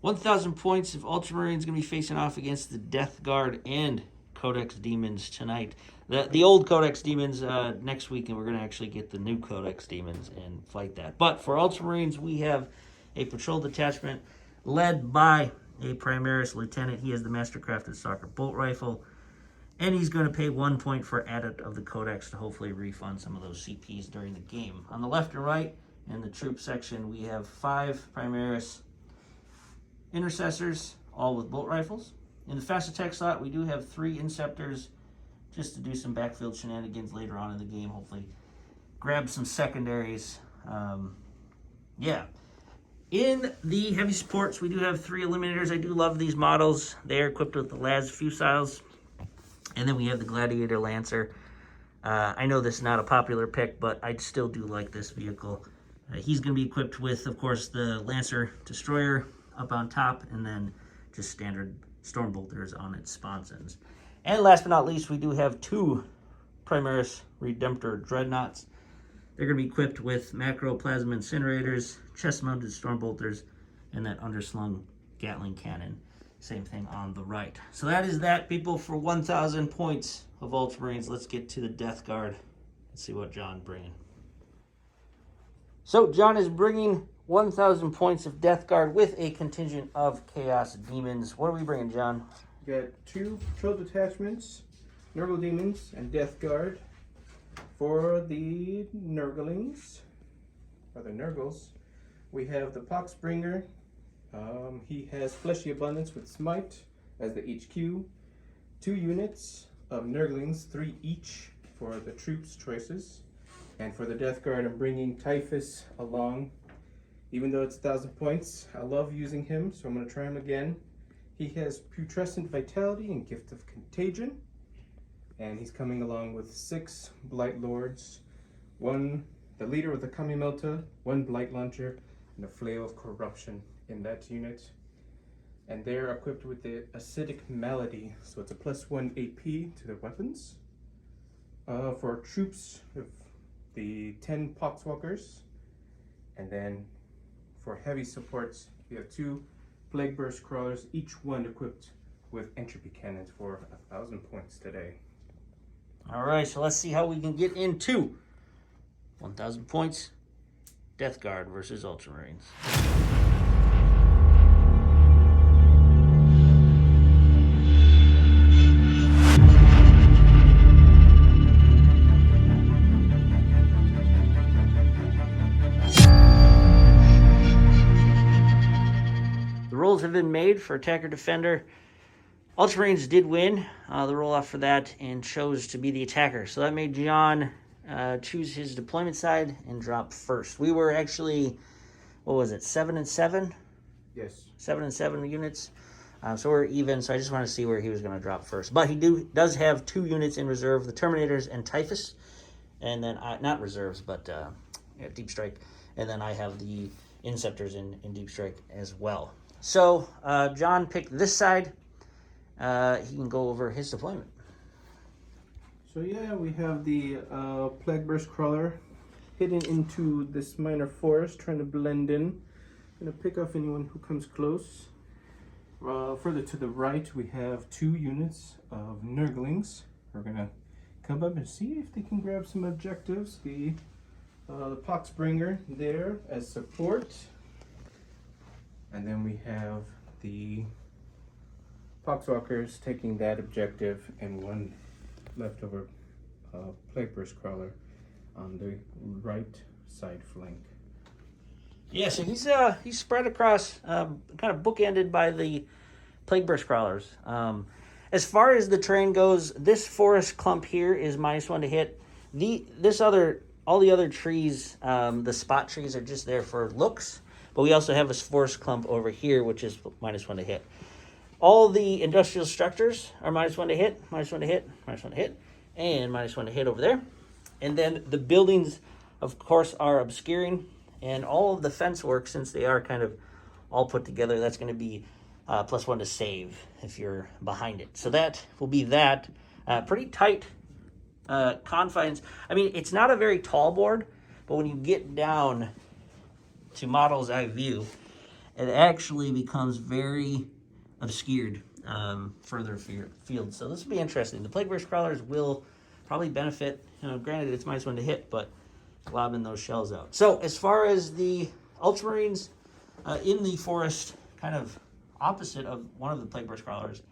1,000 points of Ultramarine is going to be facing off against the Death Guard and Codex Demons tonight. The old Codex Demons next week, and we're going to actually get the new Codex Demons and fight that. But for Ultramarines, we have a patrol detachment led by a Primaris Lieutenant. He has the Mastercrafted Stalker Bolt Rifle, and he's going to pay 1 point for Adept of the Codex to hopefully refund some of those CPs during the game. On the left and right, in the troop section, we have 5 Primaris Intercessors, all with bolt rifles. In the fast attack slot, we do have 3 Inceptors just to do some backfield shenanigans later on in the game. Hopefully grab some secondaries. Yeah. In the heavy supports, we do have 3 Eliminators. I do love these models. They are equipped with the Las Fusiles. And then we have the Gladiator Lancer. I know this is not a popular pick, but I still do like this vehicle. He's going to be equipped with, of course, the Lancer Destroyer up on top, and then just standard Storm Bolters on its sponsons. And last but not least, we do have 2 Primaris Redemptor Dreadnoughts. They're going to be equipped with Macro Plasma Incinerators, chest-mounted Storm Bolters, and that underslung Gatling Cannon. Same thing on the right. So that is that, people, for 1,000 points of Ultramarines. Let's get to the Death Guard. Let's see what John's bringing. So John is bringing 1,000 points of Death Guard with a contingent of Chaos Demons. What are we bringing, John? We got 2 patrol detachments, Nurgle Demons, and Death Guard. For the Nurglings, or the Nurgles, we have the Poxbringer. He has Fleshy Abundance with Smite as the HQ. 2 units of Nurglings, 3 each for the troops' choices. And for the Death Guard, I'm bringing Typhus along. Even though it's 1,000 points, I love using him, so I'm going to try him again. He has Putrescent Vitality and Gift of Contagion. And he's coming along with 6 Blight Lords, 1, the leader with the Kamimelta, 1 Blight Launcher, and a Flail of Corruption in that unit. And they're equipped with the Acidic Malady, so it's a +1 AP to their weapons. For our troops, we have the 10 Poxwalkers, and then for heavy supports, we have 2 Plague Burst Crawlers, each one equipped with Entropy Cannons for 1,000 points today. All right, so let's see how we can get into 1,000 points, Death Guard versus Ultramarines. The rolls have been made for Attacker Defender. Ultramarines did win the roll-off for that and chose to be the attacker. So that made John choose his deployment side and drop first. We were actually, what was it, 7-7? Yes. 7-7 units. So we're even, so I just want to see where he was going to drop first. But he does have 2 units in reserve, the Terminators and Typhus. And then, not reserves, but Deep Strike. And then I have the Inceptors in Deep Strike as well. So John picked this side. He can go over his deployment. So yeah, we have the Plague Burst Crawler hidden into this minor forest, trying to blend in. Gonna pick off anyone who comes close. Further to the right, we have 2 units of Nurglings. We're gonna come up and see if they can grab some objectives. The Poxbringer there as support. And then we have the Poxwalkers taking that objective, and 1 leftover Plague Burst Crawler on the right side flank. Yeah, so he's spread across, kind of bookended by the Plague Burst Crawlers. As far as the terrain goes, this forest clump here is -1 to hit. All the other trees, the spot trees are just there for looks, but we also have a forest clump over here, which is -1 to hit. All the industrial structures are -1 to hit, -1 to hit, -1 to hit, and -1 to hit over there. And then the buildings, of course, are obscuring, and all of the fence work, since they are kind of all put together, that's going to be +1 to save if you're behind it. So that will be that. Pretty tight confines. I mean, it's not a very tall board, but when you get down to model's eye view, it actually becomes very obscured further field. So this will be interesting. The Plague Burst Crawlers will probably benefit. Granted, it's -1 to hit, but lobbing those shells out. So as far as the Ultramarines in the forest, kind of opposite of one of the Plague Burst Crawlers,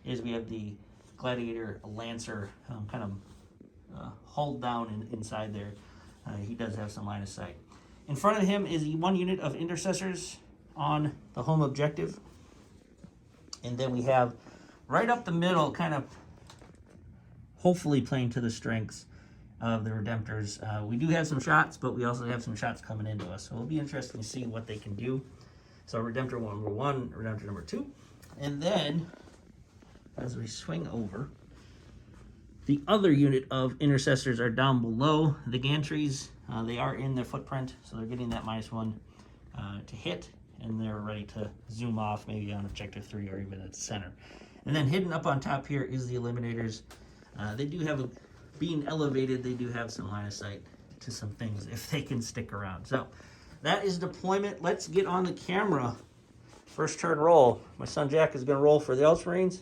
is we have the Gladiator Lancer kind of hulled down inside there. He does have some line of sight. In front of him is one unit of Intercessors on the home objective. And then we have right up the middle, kind of hopefully playing to the strengths of the Redemptors. We do have some shots, but we also have some shots coming into us. So it'll be interesting to see what they can do. So Redemptor number 1, Redemptor number 2. And then, as we swing over, the other unit of Intercessors are down below the gantries. They are in their footprint, so they're getting that -1 to hit, and they're ready to zoom off, maybe on Objective 3 or even at the center. And then hidden up on top here is the Eliminators. They do have, being elevated, they do have some line of sight to some things if they can stick around. So that is deployment. Let's get on the camera. First turn roll. My son Jack is going to roll for the Ultramarines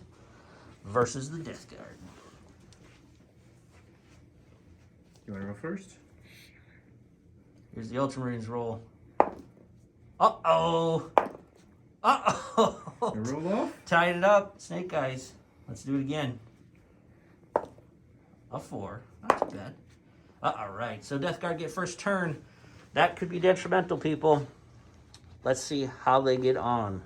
versus the Death Guard. You want to go first? Here's the Ultramarines roll. Uh-oh. Uh-oh. You roll off? Tied it up. Snake Eyes. Let's do it again. A 4. Not too bad. All right. So Death Guard get first turn. That could be detrimental, people. Let's see how they get on.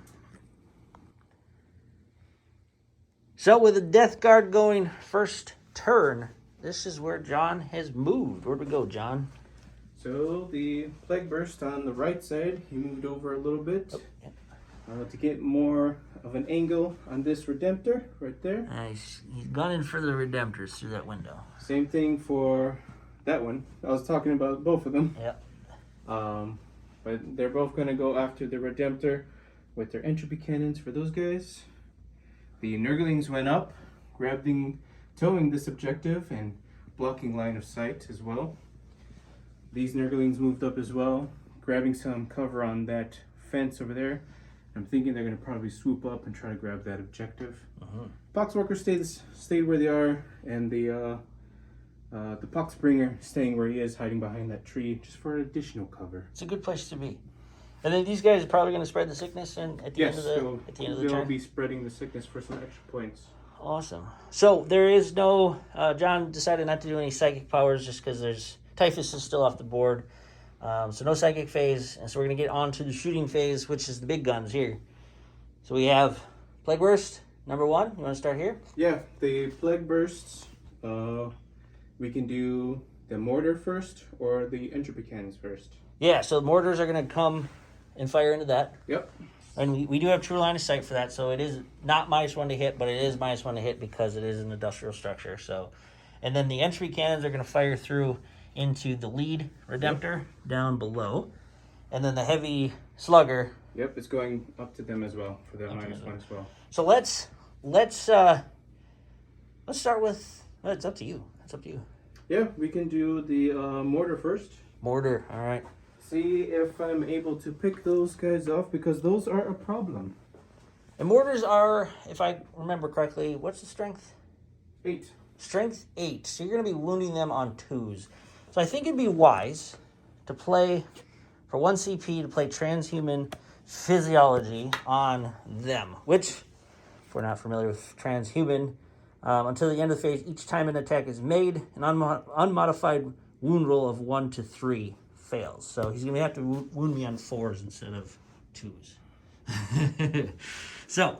So with the Death Guard going first turn, this is where John has moved. Where'd we go, John? So the Plague Burst on the right side, he moved over a little bit to get more of an angle on this Redemptor right there. Nice. He's gunning for the Redemptors through that window. Same thing for that one. I was talking about both of them. Yep. But they're both going to go after the Redemptor with their entropy cannons for those guys. The Nurglings went up, towing this objective and blocking line of sight as well. These Nurglings moved up as well, grabbing some cover on that fence over there. I'm thinking they're going to probably swoop up and try to grab that objective. Poxwalker stayed where they are, and the Poxbringer staying where he is, hiding behind that tree, just for additional cover. It's a good place to be. And then these guys are probably going to spread the sickness in at the end of the turn. They'll be spreading the sickness for some extra points. Awesome. So there is no. John decided not to do any psychic powers just because there's Typhus is still off the board. So no psychic phase, and so we're going to get on to the shooting phase, which is the big guns here. So we have Plague Burst, number 1. You want to start here? Yeah, the Plague Bursts, we can do the Mortar first or the Entropy Cannons first. Yeah, so the mortars are going to come and fire into that. Yep. And we do have true line of sight for that, so it is not -1 to hit, but it is -1 to hit because it is an industrial structure. So, and then the entry cannons are going to fire through into the lead Redemptor down below, and then the heavy slugger. Yep, it's going up to them as well for that -1 as well. So let's start with. Well, it's up to you. It's up to you. Yeah, we can do the Mortar first. Mortar. All right. See if I'm able to pick those guys off, because those are a problem. And mortars are, if I remember correctly, what's the strength? 8. Strength 8. So you're going to be wounding them on 2s. So I think it'd be wise to play, for 1 CP, to play Transhuman Physiology on them. Which, if we're not familiar with Transhuman, until the end of the phase, each time an attack is made, an unmodified wound roll of 1 to 3 fails. So he's going to have to wound me on 4s instead of 2s. So,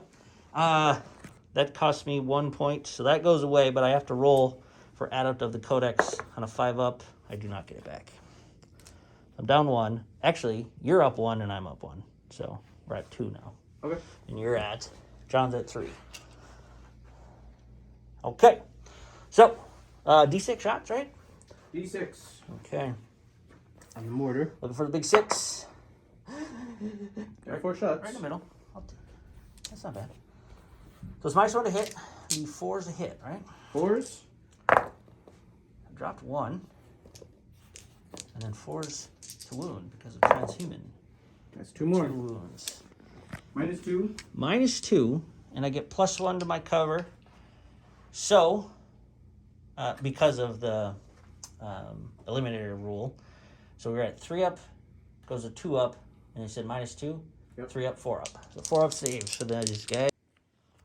that cost me 1 point. So that goes away, but I have to roll for Adept of the Codex on a 5-up. I do not get it back. I'm down 1. Actually, you're up 1 and I'm up 1. So we're at 2 now. Okay. And John's at 3. Okay. So, D6 shots, right? D6. Okay. On the Mortar. Looking for the big 6. Got 4 shots. Right in the middle. That's not bad. So it's -1 to hit. The 4's a hit, right? 4s. I dropped 1. And then 4's to wound because of Transhuman. That's 2 more. 2 wounds. -2. -2, and I get +1 to my cover. So, because of the eliminator rule, so we're at 3 up, goes to 2 up, and it said -2, Yep. 3 up, 4 up. So 4 up saves for these guys.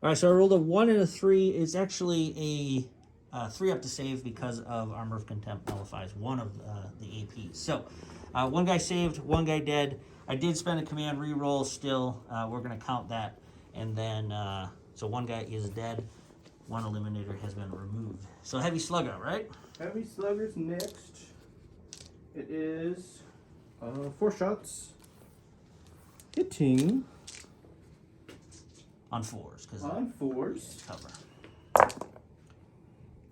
All right, so I rolled a 1 and a 3. It's actually a 3 up to save because of Armor of Contempt nullifies one of the APs. So, one guy saved, one guy dead. I did spend a command reroll still. We're going to count that. And then, so one guy is dead. One eliminator has been removed. So Heavy Slugger, right? Heavy Slugger's next. It is 4 shots. Hitting On 4s. Cause on 4s. Cover.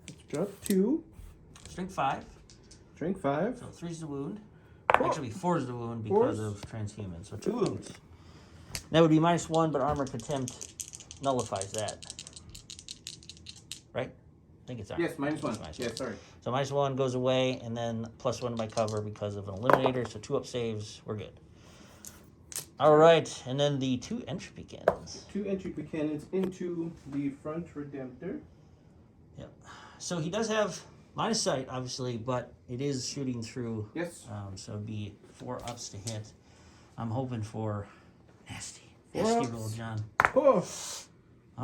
Let's drop 2. Strength 5. Strength 5. So 3's the wound. Oh. Actually, 4's the wound because of transhuman. So 2 wounds. That would be -1, but Armor Contempt nullifies that. Right? I think it's Armor. Yes, -1. -1. Yes, sorry. So -1 goes away, and then +1 by cover because of an eliminator. So 2 up saves. We're good. All right, and then the 2 entropy cannons. 2 entropy cannons into the front Redemptor. Yep. So he does have line of sight, obviously, but it is shooting through. Yes. So it'd be 4 ups to hit. I'm hoping for nasty 4 nasty ups. roll, John. Oh,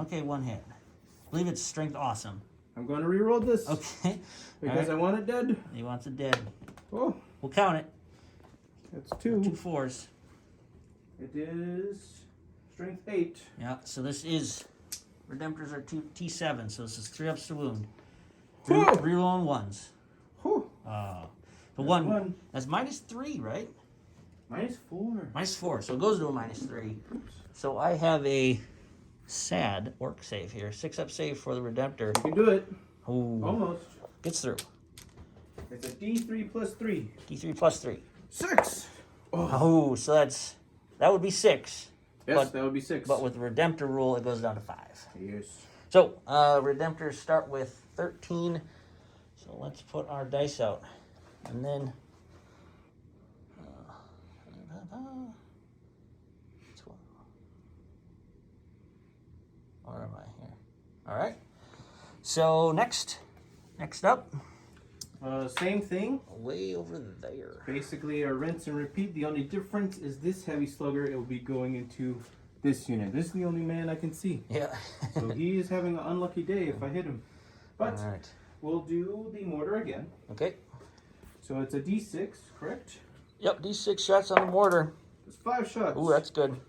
Okay, 1 hit. I believe it's strength awesome. I'm going to reroll this Okay. because I want it dead. He wants it dead. Oh, We'll count it. that's 2 2. 4s. It is strength 8. Yeah, so this is Redemptors are T7, so this is 3 ups to wound. Whew. Reroll on 1s. Whew. The That's 1 that's -3, right? -4. -4, so it goes to a -3. Oops. So I have a sad orc save here. 6 up save for the Redemptor. You can do it. Ooh, Almost. gets through. It's a D3 plus 3. D3 +3. 6. Oh, so that would be 6. Yes, But- that would be 6. But with the Redemptor rule, it goes down to 5. Yes. So, Redemptors start with 13. So let's put our dice out. And then... where am I here? All right. So next up, Same thing. way over there. Basically a rinse and repeat. The only difference is this Heavy Slugger, it will be going into this unit. This is the only man I can see. Yeah. So he is having an unlucky day if I hit him. But All right. we'll do the mortar again. Okay. So it's a D6, correct? Yep. D6 shots on the mortar. It's 5 shots. Ooh, that's good.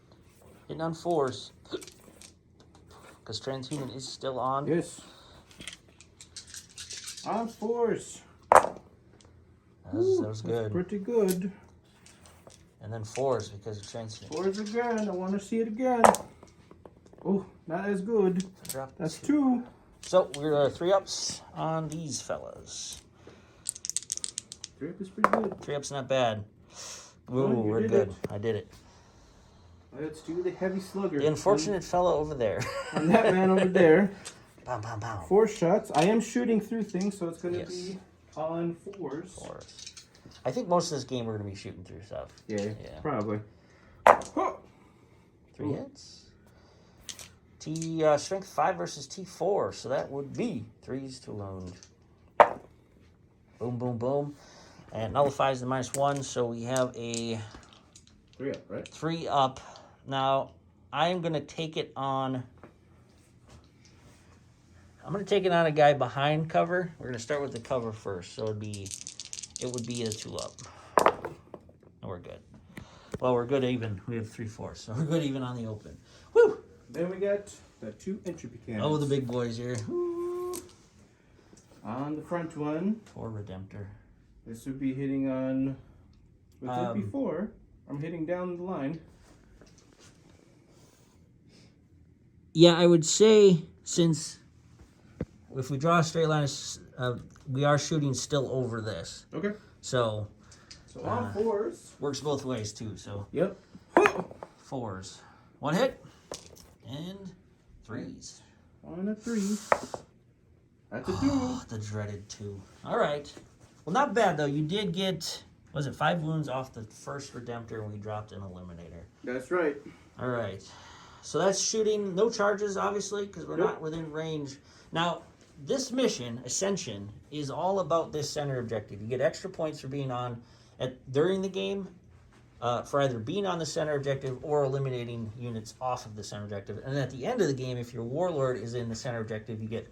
Hitting on 4s. Because transhuman is still on. Yes. On 4s. That was That's good. pretty good. And then 4s because of transhuman. 4s again. I want to see it again. Oh, not as good. Drop That's 2. 2. So we're 3 ups on these fellas. 3 up is pretty good. 3 ups not bad. Ooh, Well, you we're did good. it. I did it. Let's do the Heavy Slugger. The unfortunate fellow over there. And that man over there. Pow, pow, pow. 4 shots. I am shooting through things, so it's going to Yes. be on 4s. 4s. I think most of this game we're going to be shooting through stuff. Yeah, Yeah. probably. Oh. 3 Ooh. hits. Strength 5 versus T4, so that would be 3s to wound. Boom, boom, boom. And nullifies the -1, so we have a 3 up, right? 3 up. Now, I'm going to take it on... I'm going to take it on a guy behind cover. We're going to start with the cover first, so it would be a 2 up. And we're good. Well, we're good even. We have 3 4s, so we're good even on the open. Woo! Then we got the 2 entropy cannons. Oh, the big boys here. On the front one, Poor Redemptor. this would be hitting on... With it Um, before, I'm hitting down the line. Yeah, I would say since if we draw a straight line, we are shooting still over this. Okay. So So on 4s. works both ways too. So Yep. 4s. 1 hit and 3s. On a 3. That's a 2. Oh, the dreaded 2. All right. Well, not bad though. You did get, was it 5 wounds off the first Redemptor and we dropped an Eliminator. That's right. All right. So that's shooting. No charges, obviously, because we're Nope. not within range. Now, this mission, Ascension, is all about this center objective. You get extra points for being on during the game, for either being on the center objective or eliminating units off of the center objective. And at the end of the game, if your warlord is in the center objective, you get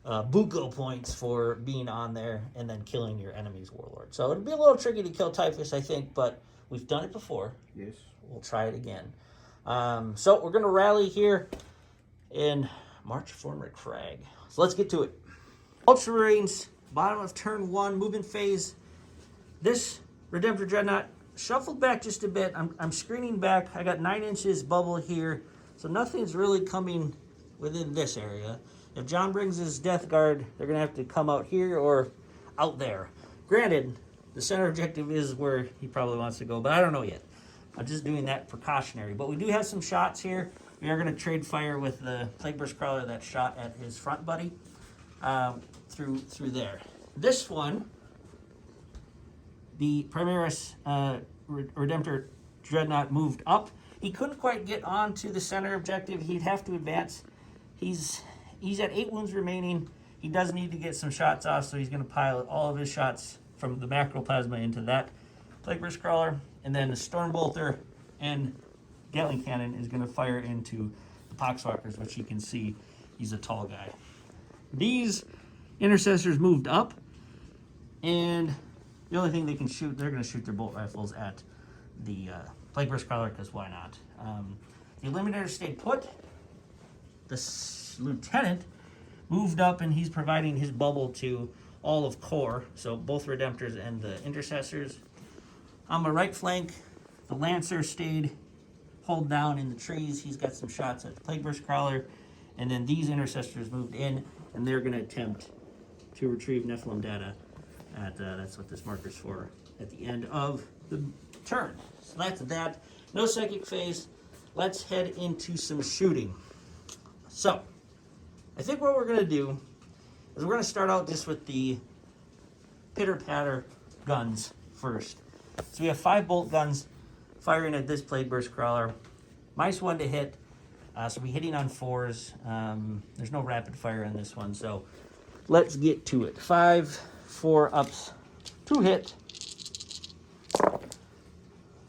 buco points for being on there and then killing your enemy's warlord. So it'd be a little tricky to kill Typhus, I think, but we've done it before. Yes. We'll try it again. So we're going to rally here and march for McCrag. So let's get to it. Ultramarines, bottom of turn 1, movement phase. This Redemptor Dreadnought shuffled back just a bit. I'm screening back. I got 9 inches bubble here, so nothing's really coming within this area. If John brings his Death Guard, they're going to have to come out here or out there. Granted, the center objective is where he probably wants to go, but I don't know yet. I'm just doing that precautionary. But we do have some shots here. We are going to trade fire with the Plagueburst Crawler that shot at his front buddy through there. This one, the Primaris Redemptor Dreadnought moved up. He couldn't quite get onto the center objective. He'd have to advance. He's at 8 wounds remaining. He does need to get some shots off, so he's going to pilot all of his shots from the Macroplasma into that Plagueburst Crawler. And then the Stormbolter and Gatling Cannon is going to fire into the Poxwalkers, which you can see he's a tall guy. These Intercessors moved up, and the only thing they can shoot, they're going to shoot their bolt rifles at the Plagueburst Crawler, because why not? The Eliminator stayed put. The Lieutenant moved up, and he's providing his bubble to all of Core, so both Redemptors and the Intercessors. On my right flank, the Lancer stayed hold down in the trees. He's got some shots at the Plagueburst Crawler, and then these Intercessors moved in, and they're going to attempt to retrieve Nephilim data. That's what this marker's for at the end of the turn. So that's that. No psychic phase. Let's head into some shooting. So, I think what we're going to do is we're going to start out just with the pitter-patter guns first. So we have 5 bolt guns firing at this Plagueburst Crawler. -1 to hit, so we're hitting on 4s. There's no rapid fire on this one, so let's get to it. 5, 4 ups, 2 hit.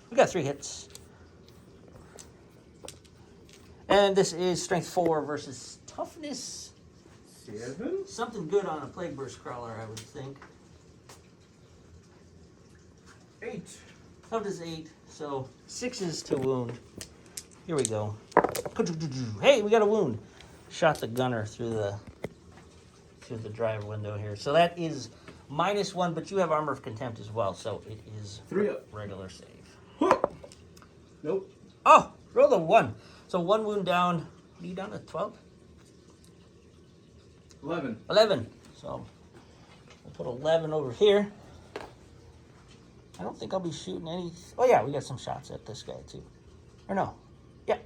We got 3 hits. And this is strength 4 versus toughness 7. Something good on a Plagueburst Crawler, I would think. 8. Toughness 8, so 6s to wound. Here we go. Hey, we got a wound. Shot the gunner through the driver window here. So that is -1, but you have Armor of Contempt as well, so it is 3 up. regular save. Nope. Oh, roll a 1. So 1 wound down. What are you down to? 12? 11. 11. So we'll put 11 over here. I don't think I'll be shooting any. Oh yeah, we got some shots at this guy too. Or no. Yeah.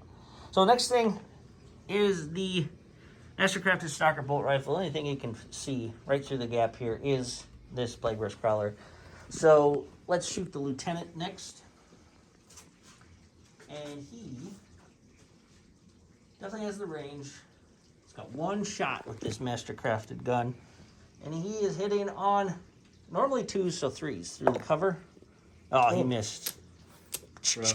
So next thing is the Mastercrafted Stalker Bolt Rifle. Anything you can see right through the gap here is this Plagueburst Crawler. So let's shoot the Lieutenant next. And he definitely has the range. He's got 1 shot with this Mastercrafted gun. And he is hitting on normally 2s, so 3s through the cover. Oh, he missed. These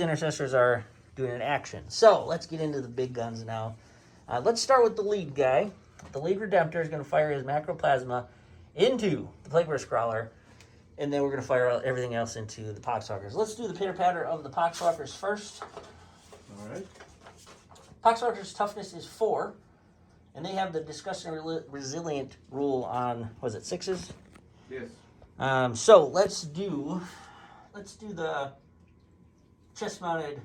Intercessors are doing an action. So let's get into the big guns now. Let's start with the lead guy. The lead Redemptor is going to fire his Macroplasma into the Plagueburst Crawler, and then we're going to fire everything else into the Poxwalkers. Let's do the pitter-patter of the Poxwalkers first. All right. Poxwalkers' toughness is 4, and they have the disgusting resilient rule on, was it 6s? Yes. So let's do the chest-mounted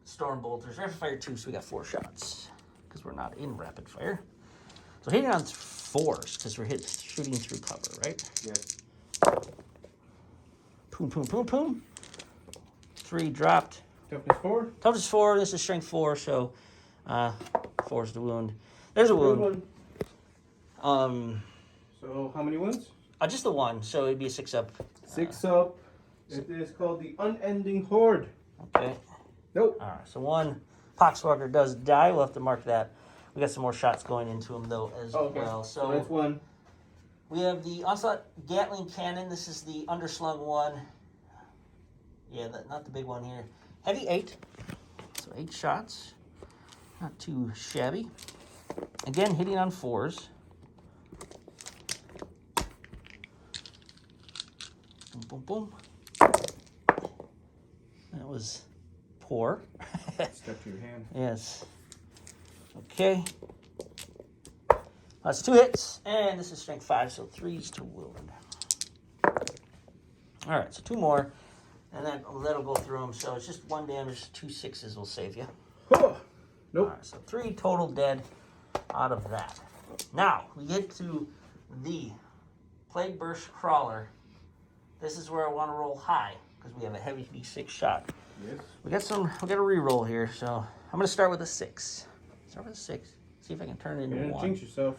Stormbolters. Rapid fire 2, so we got 4 shots because we're not in rapid fire. So hitting on 4s because we're shooting through cover, right? Yes. Boom, boom, boom, boom. 3 dropped. Toughness 4. Toughness 4. This is strength 4, so 4's the wound. There's a wound. So how many wounds? Just the 1, so it'd be a 6 up. 6 up. It is called the Unending Horde. Okay. Nope. All right, so one Poxwalker does die. We'll have to mark that. We got some more shots going into him, though, as well. So that's one. We have the Onslaught Gatling Cannon. This is the underslung one. Yeah, not the big one here. Heavy 8. So 8 shots. Not too shabby. Again, hitting on 4s. Boom, boom, boom. That was poor. Stuck to your hand. Yes. Okay. That's 2 hits, and this is strength 5, so 3s to wound. All right, so 2 more, and that'll go through them. So it's just 1 damage, 2 6s will save you. Oh, nope. All right, so 3 total dead out of that. Now we get to the Plague Burst Crawler. This is where I want to roll high because we have a heavy D6 shot. Yes. We got a reroll here, so I'm gonna start with a 6. Start with a 6. See if I can turn it into 1. Jinx yourself.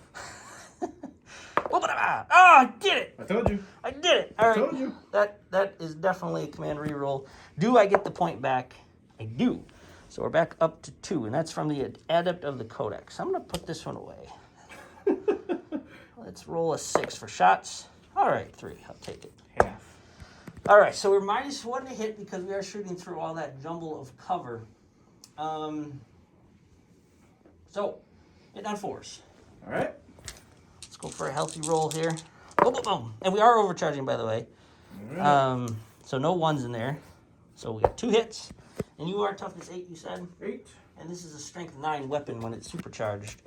Oh, I did it! I told you. I did it! All right. I told you. That is definitely a command reroll. Do I get the point back? I do. So we're back up to 2, and that's from the Adept of the Codex. I'm gonna put this one away. Let's roll a 6 for shots. All right, 3. I'll take it. Half. All right, so we're -1 to hit because we are shooting through all that jumble of cover. So, hitting on 4s. All right. Let's go for a healthy roll here. Boom, boom, boom. And we are overcharging, by the way. All right. So no 1s in there. So we got 2 hits. And you are toughness 8, you said? 8. And this is a strength 9 weapon when it's supercharged.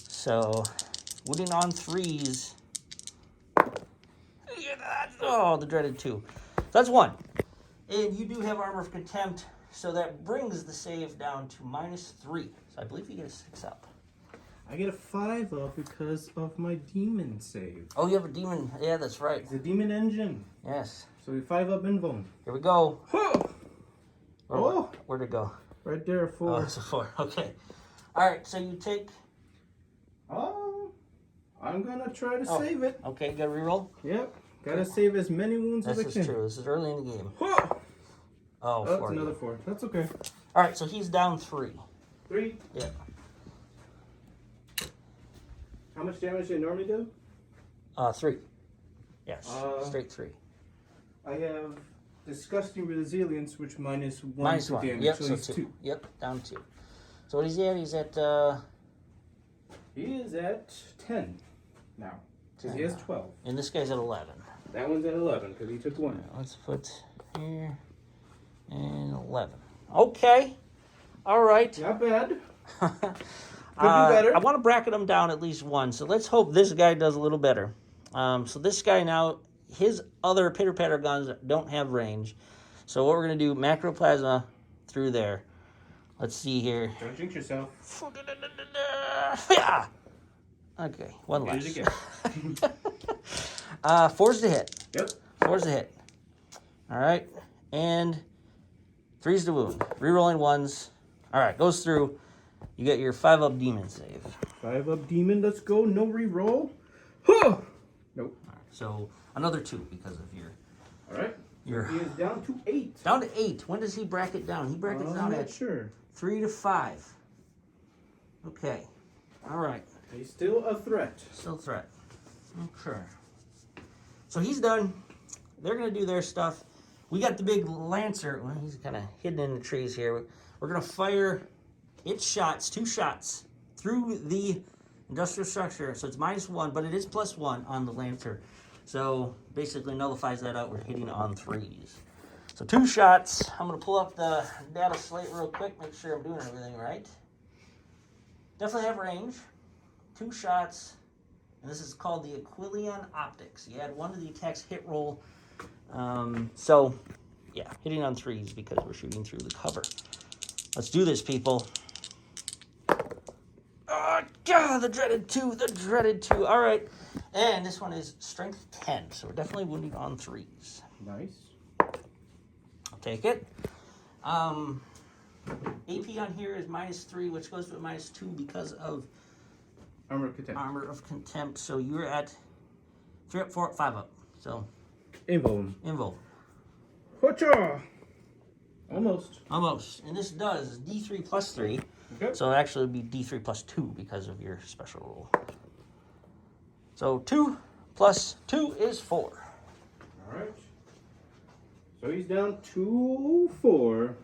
So, wounding on 3s. Oh, the dreaded 2. So that's 1. And you do have Armor of Contempt, so that brings the save down to -3. So I believe you get a 6 up. I get a 5 up because of my demon save. Oh, you have a demon. Yeah, that's right. It's a demon engine. Yes. So we 5 up invuln. Here we go. Oh! Where'd it go? Right there, 4. Oh, it's a 4. Okay. All right, so you take... Oh, I'm gonna try to save it. Okay, you got to reroll? Yep. Gotta save as many wounds as I can. This is true. This is early in the game. Oh, that's 4. another 4. That's okay. All right, so he's down 3. 3? Yeah. How much damage do you normally do? 3. Yes, straight 3. I have Disgusting Resilience, which -1 -1. damage. Yep, so so he's 2. Yep, down 2. So what is he at? He's at... He is at 10 now. Because he has 12. And this guy's at 11. That one's at 11 because he took 1. Let's put here and 11. Okay. All right. Not bad. Could be better. I want to bracket him down at least 1. So let's hope this guy does a little better. So this guy now, his other pitter-patter guns don't have range. So what we're going to do, macroplasma through there. Let's see here. Don't jinx yourself. Yeah. Okay, 1 less. Here's again. 4's to hit. Yep. 4's to hit. All right. And 3's to wound. Rerolling 1s. All right, goes through. You get your 5 up demon save. 5 up demon. Let's go. No reroll. Huh. Nope. All right, so another 2 because of your... All right. He is down to 8. Down to 8. When does he bracket down? He brackets down I'm at not sure. 3 to 5. Okay. All right. He's still a threat. Still threat. Okay. So he's done. They're going to do their stuff. We got the big Lancer. Well, he's kind of hidden in the trees here. We're going to fire its shots, 2 shots, through the industrial structure. So it's -1, but it is +1 on the Lancer. So basically nullifies that out. We're hitting on 3s. So 2 shots. I'm going to pull up the data slate real quick, make sure I'm doing everything right. Definitely have range. 2 shots. And this is called the Aquilion Optics. You add 1 to the attack's hit roll. So, yeah, hitting on 3s because we're shooting through the cover. Let's do this, people. Oh, God, the dreaded 2, the dreaded 2. All right. And this one is strength 10, so we're definitely wounding on 3s. Nice. I'll take it. AP on here is -3, which goes to a -2 because of Armor of Contempt. Armor of Contempt. So you're at 3 up, 4 up, 5 up. So Invuln. invul. Hocha! Almost. Almost. And this does D3 plus 3. Okay. So actually it'd be D3 plus 2 because of your special rule. So 2 plus 2 is 4. All right. So he's down 2-4.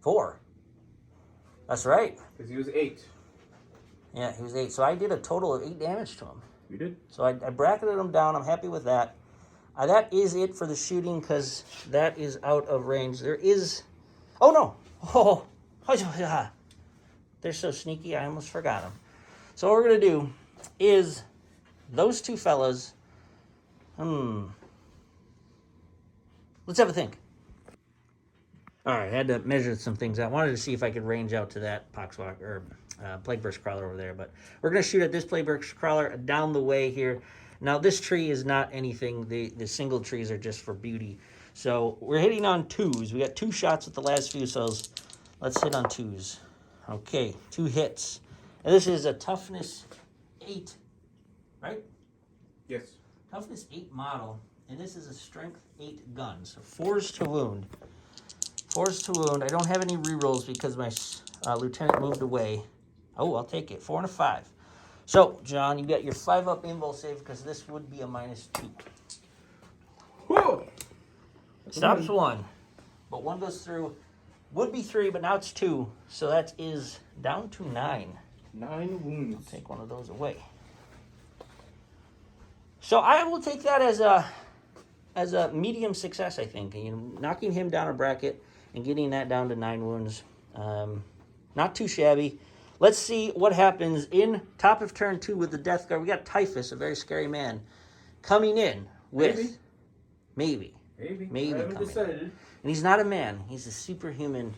4. That's right. Because he was 8. Yeah, he was 8. So I did a total of 8 damage to him. You did? So I bracketed him down. I'm happy with that. That is it for the shooting because that is out of range. There is... Oh, no. Oh, they're so sneaky, I almost forgot them. So what we're going to do is those two fellas... Let's have a think. All right, I had to measure some things. I wanted to see if I could range out to that Poxwalker or Plague Burst Crawler over there, but we're going to shoot at this Plague Burst Crawler down the way here. Now, this tree is not anything. The single trees are just for beauty. So we're hitting on 2s. We got 2 shots with the last few, so let's hit on 2s. Okay, 2 hits. And this is a toughness 8, right? Yes. Toughness 8 model, and this is a strength 8 gun. So 4s to wound. 4s to wound. I don't have any rerolls because my lieutenant moved away. Oh, I'll take it. 4 and a 5. So, John, you got your 5-up invul save because this would be a -2. Whoa! Stops 1, but 1 goes through. Would be 3, but now it's 2. So that is down to 9. 9 wounds. I'll take one of those away. So I will take that as a medium success, I think. You know, knocking him down a bracket and getting that down to 9 wounds. Not too shabby. Let's see what happens in top of turn 2 with the Death Guard. We got Typhus, a very scary man, coming in with... Maybe. I haven't coming decided. in. And he's not a man. He's a superhuman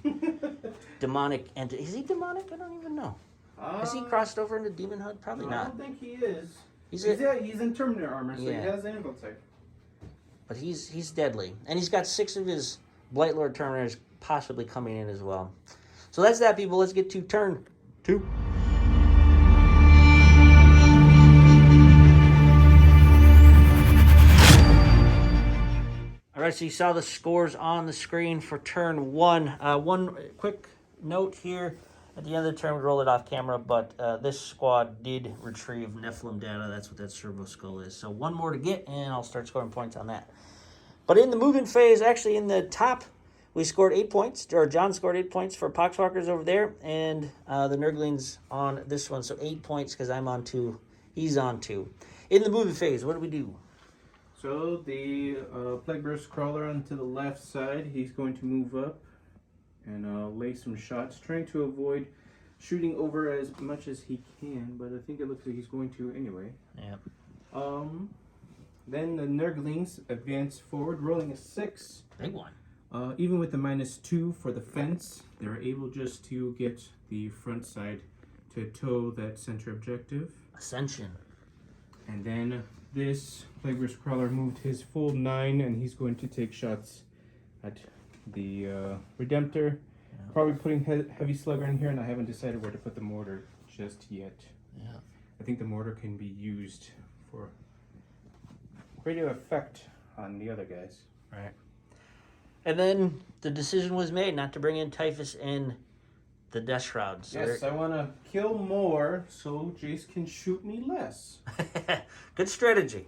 demonic entity. Is he demonic? I don't even know. Has he crossed over into demonhood? Probably I not. don't think he is. He's in Terminator armor, so Yeah. he has an invul type. But he's deadly. And he's got 6 of his Blightlord Terminators possibly coming in as well. So that's that, people. Let's get to turn 2. All right, so you saw the scores on the screen for turn 1. One quick note here. At the end of the turn, we roll it off camera, but this squad did retrieve Nephilim data. That's what that servo skull is. So 1 more to get, and I'll start scoring points on that. But in the movement phase, actually in the top, we scored 8 points, or John scored 8 points for Poxwalkers over there, and the Nurglings on this one. So 8 points because I'm on 2. He's on 2. In the movement phase, what do we do? So the Plague Burst Crawler onto the left side, he's going to move up and lay some shots, trying to avoid shooting over as much as he can, but I think it looks like he's going to anyway. Yeah. Then the Nurglings advance forward, rolling a 6. Big one. Even with the -2 for the fence, they're able just to get the front side to tow that center objective. Ascension. And then this Plague Burst Crawler moved his full 9, and he's going to take shots at the Redemptor. Yeah. Probably putting Heavy Slugger in here, and I haven't decided where to put the mortar just yet. Yeah. I think the mortar can be used for greater effect on the other guys. Right. And then the decision was made not to bring in Typhus and the Death Shroud. So yes, I want to kill more so Jace can shoot me less. Good strategy.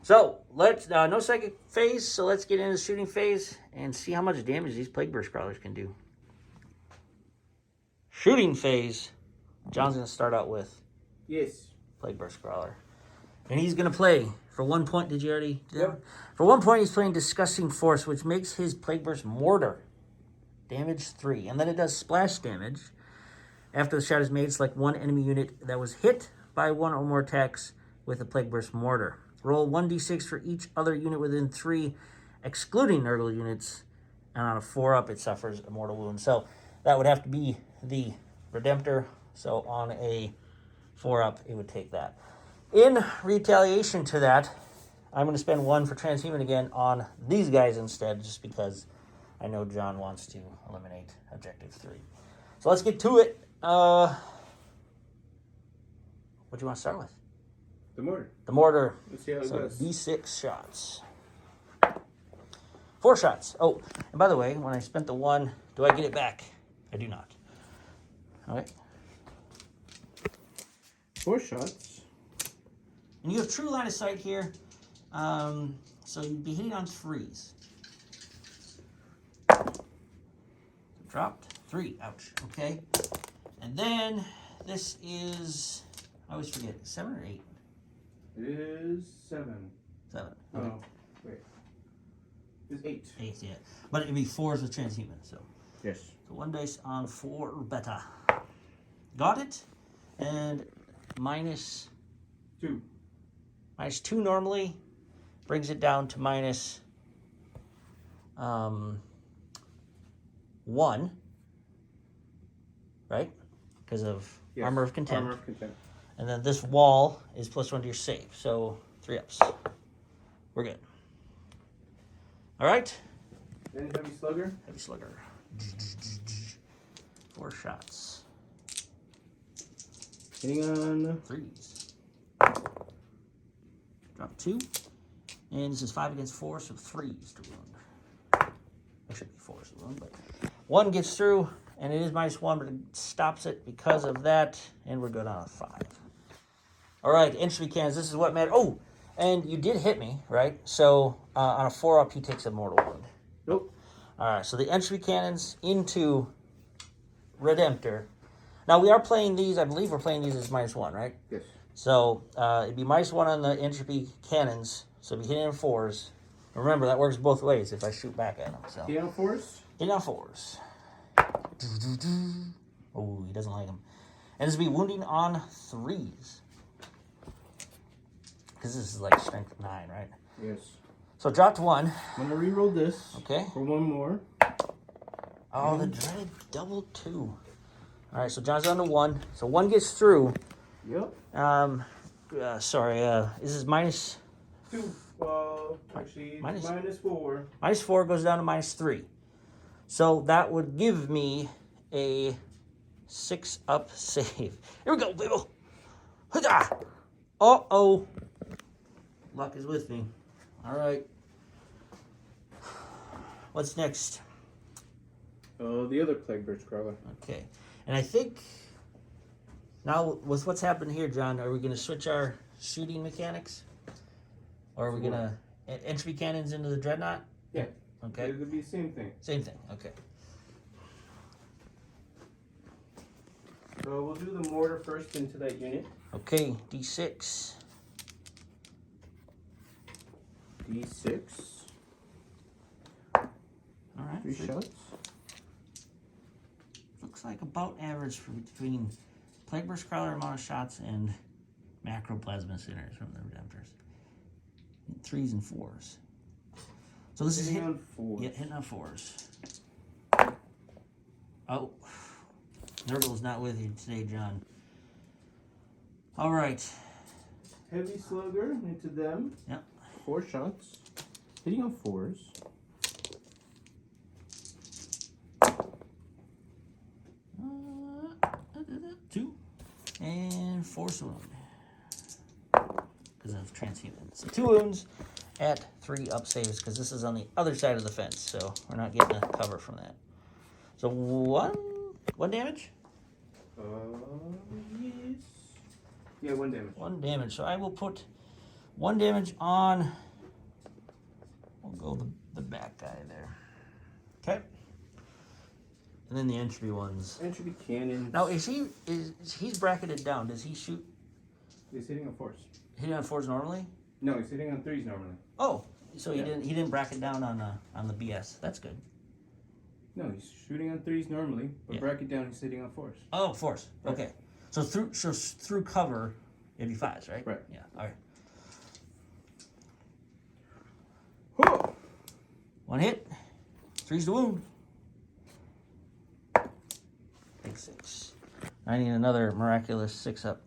So let's no second phase. So let's get into the shooting phase and see how much damage these Plague Burst Crawlers can do. Shooting phase. John's going to start out with Plague Burst Crawler, and he's going to play for 1 point. Did you already? Yep. For 1 point, he's playing Disgusting Force, which makes his Plague Burst Mortar damage 3, and then it does splash damage. After the shot is made, select one enemy unit that was hit by 1 or more attacks with a Plague Burst Mortar. Roll 1d6 for each other unit within 3, excluding Nurgle units, and on a 4-up, it suffers a mortal wound. So that would have to be the Redemptor. So on a 4-up, it would take that. In retaliation to that, I'm going to spend 1 for Transhuman again on these guys instead, just because I know John wants to eliminate Objective 3. So let's get to it. What do you want to start with? The mortar. The mortar. Let's see how it So goes. D6 shots. 4 shots. Oh, and by the way, when I spent the 1, do I get it back? I do not. All right. 4 shots. And you have true line of sight here. So you'd be hitting on 3s. Dropped 3. Ouch. Okay. And then this is, I always forget, 7 or 8? It is 7. 7. Oh, Okay. wait. It's 8. 8, yeah. But it'd be 4s with transhuman. So Yes. 1 dice on 4 beta. Got it. And minus 2. minus 2 normally brings it down to minus 1, right? Because of Yes. armor of contempt. Armor of contempt. And then this wall is +1 to your save, so 3 ups. We're good. All right. Then heavy slugger. Heavy slugger. 4 shots. Hitting on 3s. Drop 2. And this is 5 against 4, so 3s to wound. It should be 4s to wound, but 1 gets through, and it is -1, but it stops it because of that, and we're good on a 5. All right, entry cannons, this is what matters. Oh, and you did hit me, right? So on a 4-up, he takes a mortal wound. Nope. All right, so the entry cannons into Redemptor. Now, we are playing these, I believe we're playing these as -1, right? Yes. So it'd be -1 on the entropy cannons, so if you hit in 4s. Remember, that works both ways if I shoot back at him. So Hitting on 4s. hit on 4s. Oh, he doesn't like them. And this would be wounding on 3s. Because this is like strength 9, right? Yes. So dropped 1. I'm gonna reroll this. Okay. For 1 more. Oh, the dreaded double 2. All right, so John's on to 1. So 1 gets through. Yep. Sorry, this is minus 2. Actually, Minus- -4. -4 goes down to -3. So that would give me a 6-up save. Here we go, baby. Huzzah! Uh-oh. Luck is with me. All right. What's next? The other Plague Birch Crawler. Okay. And I think now with what's happened here, John, are we going to switch our shooting mechanics? Or are we going to entry cannons into the Dreadnought? Yeah. Okay. It'll be the same thing. Same thing. Okay. So we'll do the mortar first into that unit. Okay, D6. D6. All right. 3 shots. Looks like about average for between Plague Burst Crawler amount of shots and Macroplasma Sinners from the Redemptors. 3s and 4s. So this is Hitting hit, on 4. yeah, hitting on 4s. Oh, Nurgle's not with you today, John. All right. Heavy slugger into them. Yep. 4 shots. Hitting on 4s. Two and 4 wound because of transhuman. So 2 wounds at 3 up saves because this is on the other side of the fence, so we're not getting a cover from that. So one damage. Yes. Yeah, 1 damage. 1 damage. So I will put 1 damage on. We'll go the back guy there. Okay. And then the entry ones. Entropy cannon. Now is he's bracketed down? Does he shoot He's hitting on 4s. hitting on 4s normally? No, he's hitting on 3s normally. Oh, so Yeah. he didn't bracket down on the BS. That's good. No, he's shooting on 3s normally, but Yeah. bracket down he's hitting on 4s. Oh, 4s. Right. Okay. So through cover, it'd be 5s, right? Right. Yeah. All right. Whoa! 1 hit. 3's the wound. Big 6. I need another miraculous 6-up.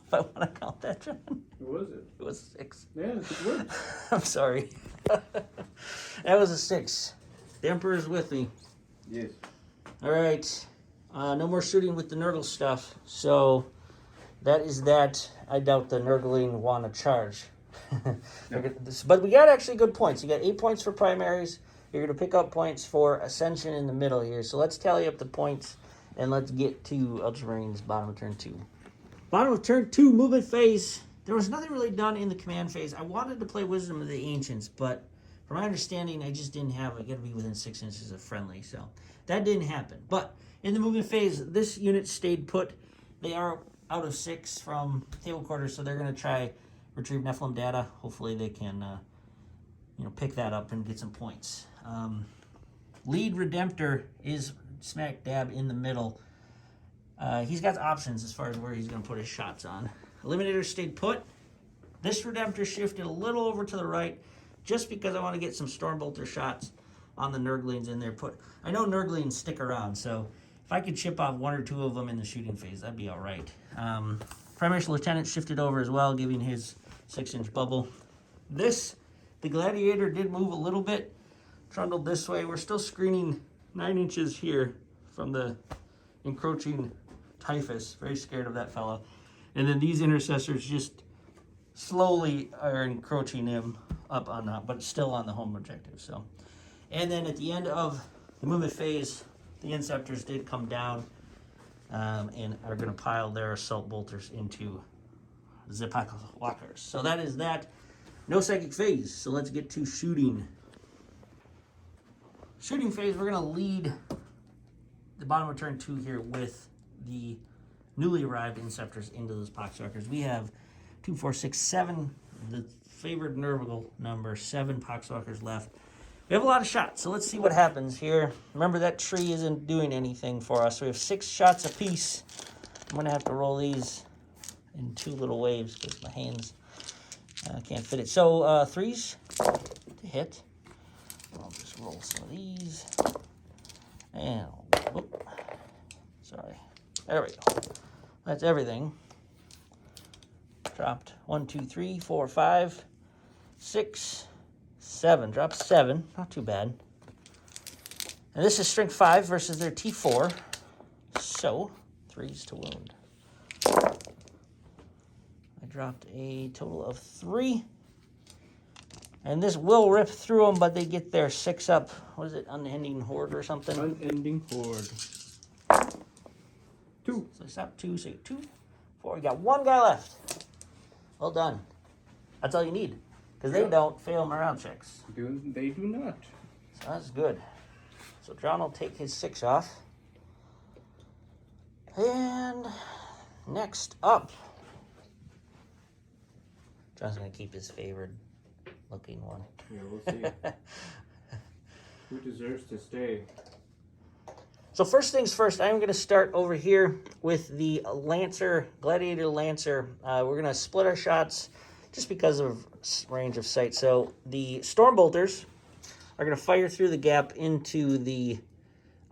If I want to count that, John. What was it? It was 6. Yeah, it worked. I'm sorry. That was a 6. The Emperor's with me. Yes. All right. No more shooting with the Nurgle stuff. So that is that. I doubt the Nurgling want to charge. But we got actually good points. You got 8 points for primaries. You're going to pick up points for Ascension in the middle here. So let's tally up the points, and let's get to Ultramarines bottom of turn 2. Bottom of turn 2, movement phase. There was nothing really done in the command phase. I wanted to play Wisdom of the Ancients, but from my understanding, I just didn't have it. I got to be within 6 inches of friendly, so that didn't happen. But in the movement phase, this unit stayed put. They are out of 6 from table quarters, so they're going to try retrieve Nephilim data. Hopefully they can pick that up and get some points. Lead Redemptor is smack dab in the middle. He's got options as far as where he's going to put his shots on. Eliminator stayed put. This Redemptor shifted a little over to the right just because I want to get some Stormbolter shots on the Nurglings in there. I know Nurglings stick around, so if I could chip off 1 or 2 of them in the shooting phase, that'd be all right. Primary Lieutenant shifted over as well, giving his 6-inch bubble. The Gladiator did move a little bit, trundled this way. We're still screening 9 inches here from the encroaching Typhus. Very scared of that fella. And then these Intercessors just slowly are encroaching him up on that, but still on the home objective. So, and then at the end of the movement phase, the Inceptors did come down and are going to pile their Assault Bolters into Zipak Walkers. So that is that. No psychic phase, so let's get to shooting. Shooting phase, we're going to lead the bottom of turn 2 here with the newly arrived Inceptors into those Poxwalkers. We have 2, 4, 6, 7, the favored Nurgle number, 7 Poxwalkers left. We have a lot of shots, so let's see what happens here. Remember, that tree isn't doing anything for us. So we have 6 shots apiece. I'm going to have to roll these in 2 little waves because my hands can't fit it. So 3s to hit. I'll just roll some of these. And, sorry. There we go. That's everything. Dropped 1, 2, 3, 4, 5, 6, 7. Dropped 7. Not too bad. And this is strength 5 versus their T4. So 3s to wound. I dropped a total of 3. And this will rip through them, but they get their 6 up. What is it? Unending Horde or something? Unending Horde. 2. So stop 2, so 2, 4. We got 1 guy left. Well done. That's all you need. Because they don't fail morale checks. They do not. So that's good. So John will take his 6 off. And next up, John's going to keep his favored looking one. Yeah, we'll see. Who deserves to stay? So first things first, I'm going to start over here with the Lancer, Gladiator Lancer. We're going to split our shots just because of range of sight. So the Stormbolters are going to fire through the gap into the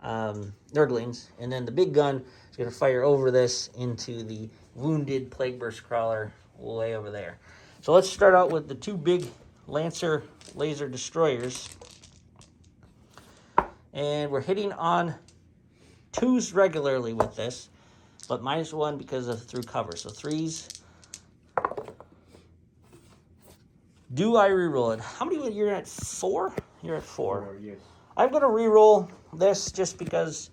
Nurglings, and then the big gun is going to fire over this into the wounded Plague Burst Crawler way over there. So let's start out with the 2 big Lancer laser destroyers. And we're hitting on 2s regularly with this, but -1 because of through cover. So 3s. Do I reroll it? How many? You're at 4? You're at 4. 4, yes. I'm going to reroll this just because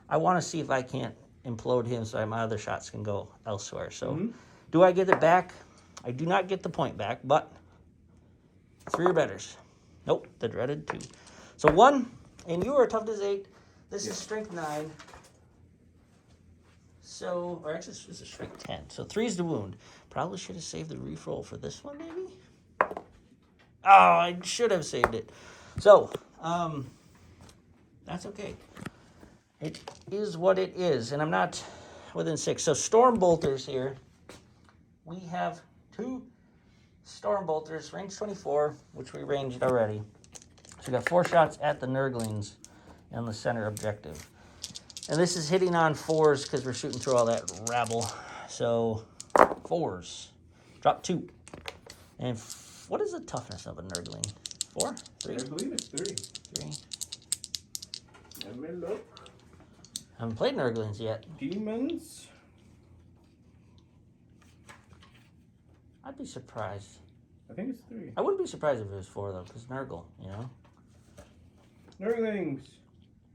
I want to see if I can't implode him so my other shots can go elsewhere. So do I get it back? I do not get the point back, but 3 or betters. Nope, the dreaded 2. So 1, and you are toughness 8. This is strength 9. So, or actually, this is strength 10. So 3's the wound. Probably should have saved the reroll for this one, maybe? Oh, I should have saved it. So, that's okay. It is what it is, and I'm not within 6. So Stormbolters here. We have 2 Stormbolters, range 24, which we ranged already. So we got 4 shots at the Nurglings on the center objective. And this is hitting on 4s because we're shooting through all that rabble. So 4s. Drop 2. And what is the toughness of a Nurgling? 4? 3? I believe it's 3. 3. Let me look. Haven't played Nurglings yet. Demons. I'd be surprised. I think it's 3. I wouldn't be surprised if it was 4 though, because Nurgle, you know. Nurglings.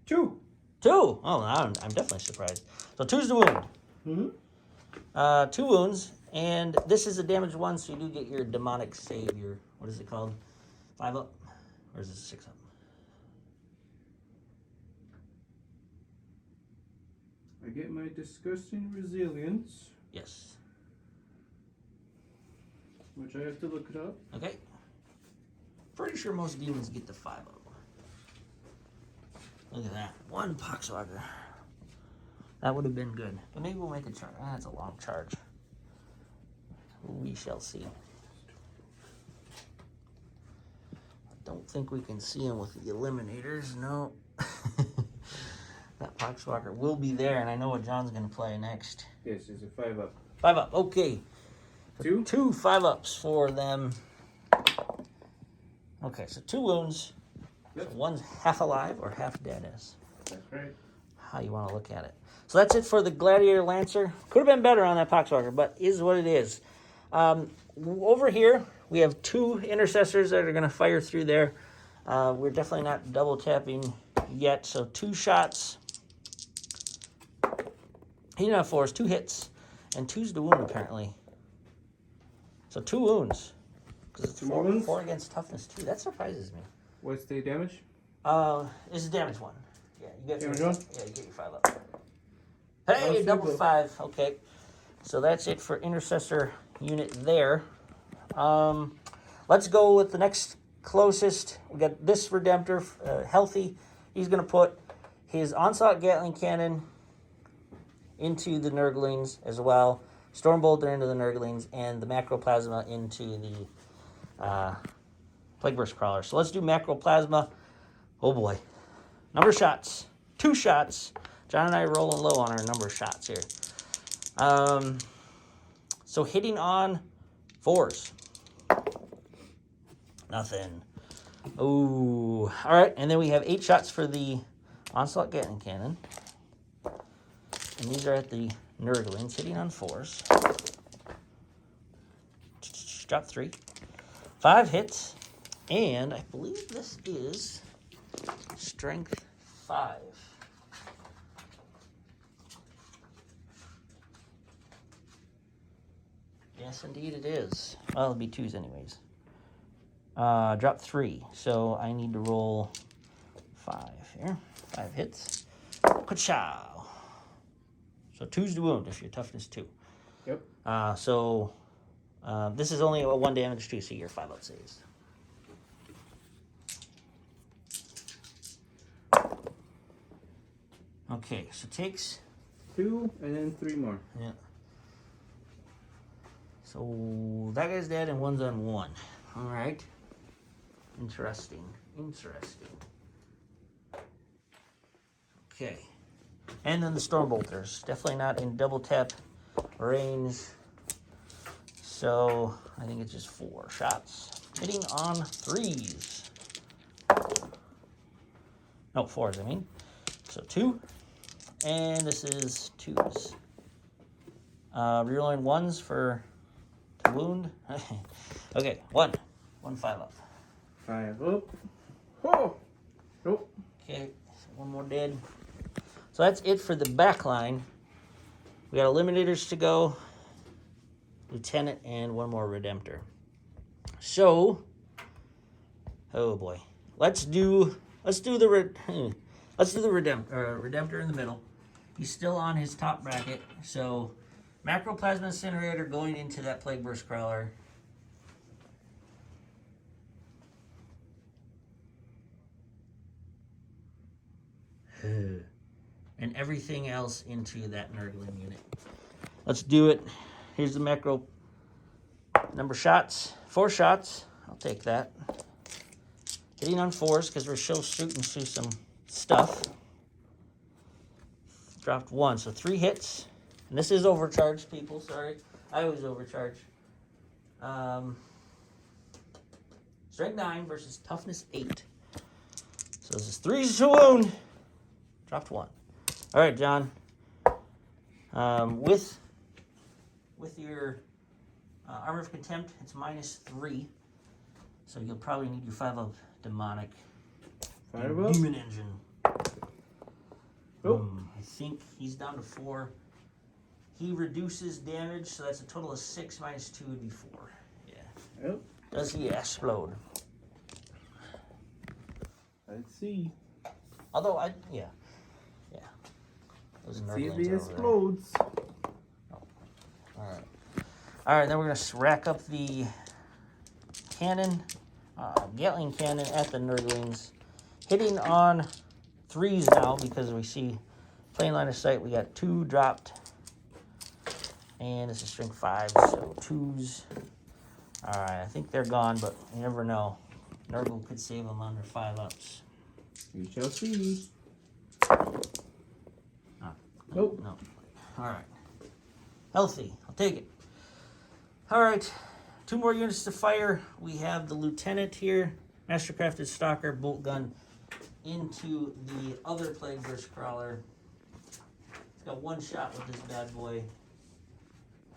2. 2. Oh, I'm definitely surprised. So 2's the wound. Mm-hmm. 2 wounds, and this is a damage 1, so you do get your demonic save. Your, what is it called? 5 up, or is it 6 up? I get my disgusting resilience, Yes. which I have to look it up. Okay. Pretty sure most demons get the 5 up. Look at that. 1 Poxwalker. That would have been good. But maybe we'll make a charge. That's a long charge. We shall see. I don't think we can see him with the eliminators. No. That Poxwalker will be there, and I know what John's going to play next. Yes, it's a 5 up. 5 up. Okay. 2? 2 5-ups for them. Okay, so 2 wounds. Yep. So 1's half alive or half dead is That's right. how you want to look at it. So that's it for the Gladiator Lancer. Could have been better on that Poxwalker, but is what it is. Over here, we have 2 intercessors that are going to fire through there. We're definitely not double tapping yet, so 2 shots. He didn't have 4s, 2 hits, and 2's the wound apparently. So 2 wounds. Because it's 2 wounds? 4 against toughness 2. That surprises me. What's the damage? This is damage 1. Yeah, you get Damage your, 1? Yeah, you get your 5 up. Hey, double 5. Okay, so that's it for intercessor unit there. Let's go with the next closest. We got this Redemptor, healthy. He's going to put his Onslaught Gatling Cannon into the Nurglings as well. Stormbolter into the Nurglings, and the Macroplasma into the Plague Burst Crawler. So let's do Macroplasma. Oh boy. Number of shots. 2 shots. John and I are rolling low on our number of shots here. So hitting on 4s. Nothing. Ooh. All right, and then we have 8 shots for the Onslaught Gatling Cannon. And these are at the Nurglings, hitting on 4s. Drop 3. 5 hits. And I believe this is Strength 5. Yes, indeed it is. Well, it'll be 2s anyways. Drop 3. So I need to roll 5 here. 5 hits. Ka-chow. So 2's the wound if your toughness 2. Yep. This is only a 1 damage too, so your 5 up saves. Okay, so takes 2 and then 3 more. Yeah. So that guy's dead and 1's on 1. All right. Interesting. Okay. And then the Stormbolters. Definitely not in double tap range. So I think it's just 4 shots. Hitting on 3s. No, 4s, I mean. So 2. And this is 2s. Rerolling 1s for to wound. Okay, 1. 1 5 up. 5 up. Oh! Nope. Okay, so 1 more dead. So that's it for the back line. We got Eliminators to go, Lieutenant, and 1 more Redemptor. So, oh boy, let's do the Redemptor in the middle. He's still on his top bracket, so Macroplasma Incinerator going into that Plague Burst Crawler. And everything else into that Nurgling unit. Let's do it. Here's the macro number of shots. 4 shots. I'll take that. Hitting on 4s because we're still shooting through some stuff. Dropped 1, so 3 hits. And this is overcharged, people. Sorry, I always overcharge. Strength 9 versus toughness 8. So this is 3 to wound. Dropped 1. All right, John. With your Armor of Contempt, it's -3. So you'll probably need your 5-up demonic Firewall. demon engine. Oh. I think he's down to 4. He reduces damage, so that's a total of 6 minus 2 would be 4. Yeah. Yep. Does he explode? Let's see. Although yeah. Those See if nurglings he are over there. explodes. All right, then we're gonna rack up the cannon, Gatling cannon at the nurglings, hitting on 3s now because we see plain line of sight. We got 2 dropped, and this is strength 5, so 2s. All right, I think they're gone, but you never know. Nurgle could save them under 5-ups. We shall see. Nope. No. All right. Healthy. I'll take it. All right. 2 more units to fire. We have the lieutenant here, Mastercrafted Stalker, bolt gun into the other Plague Burst Crawler. It's got 1 shot with this bad boy.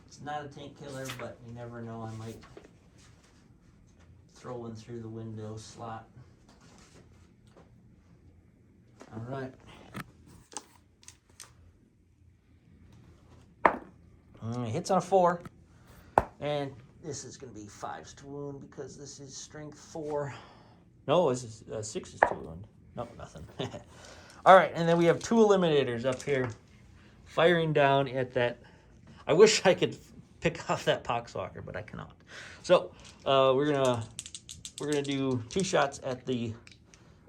It's not a tank killer, but you never know. I might throw one through the window slot. All right. Hits on a 4, and this is going to be 5s to wound because this is strength 4. No, this is 6s to wound. No, nothing. All right, and then we have 2 eliminators up here, firing down at that. I wish I could pick off that Poxwalker, but I cannot. So we're gonna do 2 shots at the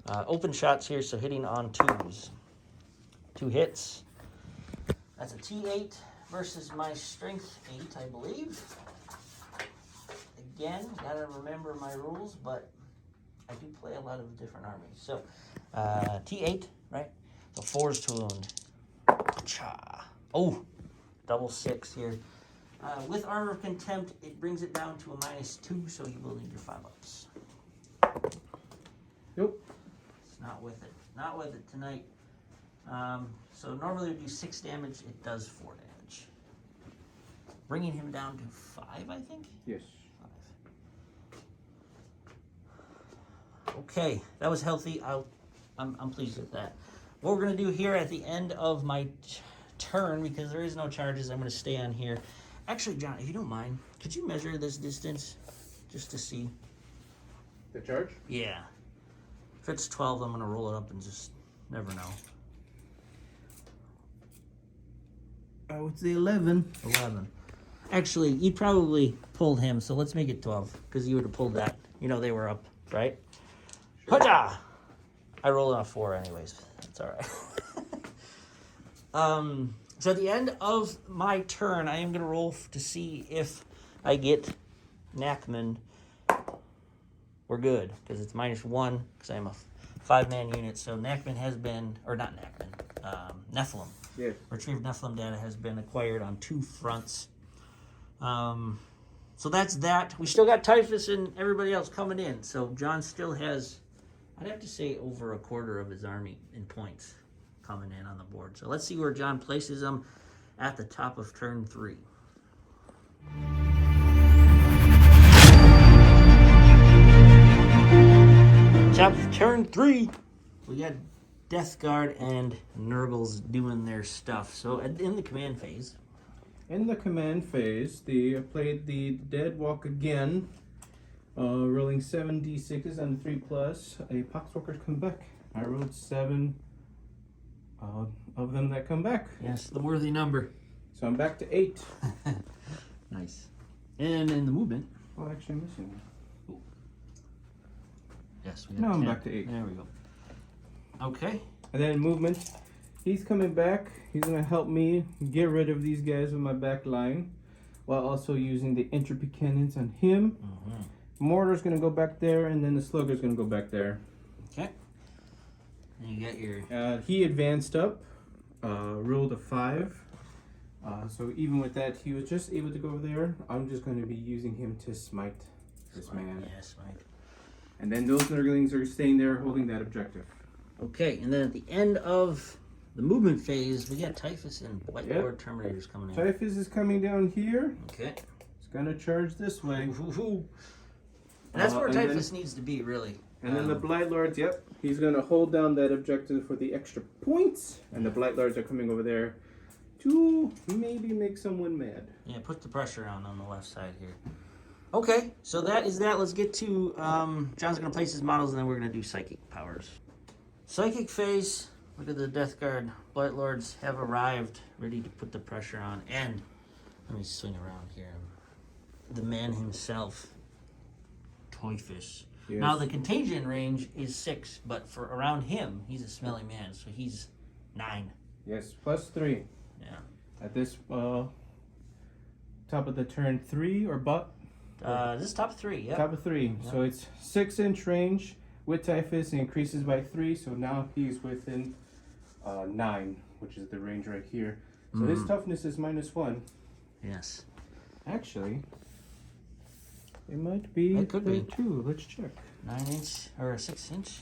open shots here. So hitting on 2s, 2 hits. That's a T8. Versus my strength 8, I believe. Again, gotta remember my rules, but I do play a lot of different armies. So, T8, right? So 4s to wound. Cha. Oh, double 6 here. With Armor of Contempt, it brings it down to a -2, so you will need your 5-ups. Nope. It's not with it. Not with it tonight. So normally it would do 6 damage. It does 4 damage. Bringing him down to 5, I think? Yes. 5. Okay, that was healthy. I'm pleased with that. What we're going to do here at the end of my turn, because there is no charges, I'm going to stay on here. Actually, John, if you don't mind, could you measure this distance just to see? The charge? Yeah. If it's 12, I'm going to roll it up and just never know. I would say 11. 11. Actually, you probably pulled him, so let's make it 12, because you would have pulled that. You know they were up, right? Sure. Haja! I rolled on a 4 anyways. That's all right. So at the end of my turn, I am going to roll to see if I get Knackman. We're good, because it's -1, because I'm a 5-man unit. So Knackman has been, or not Knackman, Nephilim. Yes. Retrieved Nephilim data has been acquired on 2 fronts. So that's that. We still got Typhus and everybody else coming in. So John still has, I'd have to say, over a quarter of his army in points coming in on the board. So let's see where John places them at the top of turn 3. Top of turn 3, we got Death Guard and Nurgles doing their stuff. So in the command phase. In the command phase, they played the Dead Walk again, rolling 7 d6s and 3+. A Poxwalker come back. I rolled 7 of them that come back. Yes, the worthy number. So I'm back to 8. Nice. And in the movement. Well, actually, I'm missing one. Yes, we got Now I'm 10. back to 8. There we go. Okay. And then in movement, he's coming back. He's going to help me get rid of these guys with my back line, while also using the entropy cannons on him. Mm-hmm. Mortar's going to go back there, and then the Slugger's going to go back there. Okay. And you got your... He advanced up, rolled a 5. So even with that, he was just able to go over there. I'm just going to be using him to smite this man. Yeah, smite. And then those Nurglings are staying there holding that objective. Okay, and then at the end of the movement phase, we got Typhus and Whiteboard Terminators coming in. Typhus is coming down here. Okay. It's going to charge this way. Ooh. And that's where and Typhus needs to be, really. And then the Blight Lords, yep, he's going to hold down that objective for the extra points. And the Blight Lords are coming over there to maybe make someone mad. Yeah, put the pressure on the left side here. Okay, so that is that. Let's get to, John's going to place his models, and then we're going to do Psychic powers. Psychic phase, look at the Death Guard. Blight Lords have arrived, ready to put the pressure on. And, let me swing around here. The man himself, Typhus. Yes. Now, the contagion range is 6, but for around him, he's a smelly man, so he's 9. Yes, +3. Yeah. At this top of the turn 3 or but? This is top 3, yeah. Top of 3. Yep. So it's 6-inch range with Typhus and increases by 3. So now he's within 9, which is the range right here. So his toughness is -1. Yes. Actually, it might be. It could be. 2. Let's check. 9-inch or 6-inch?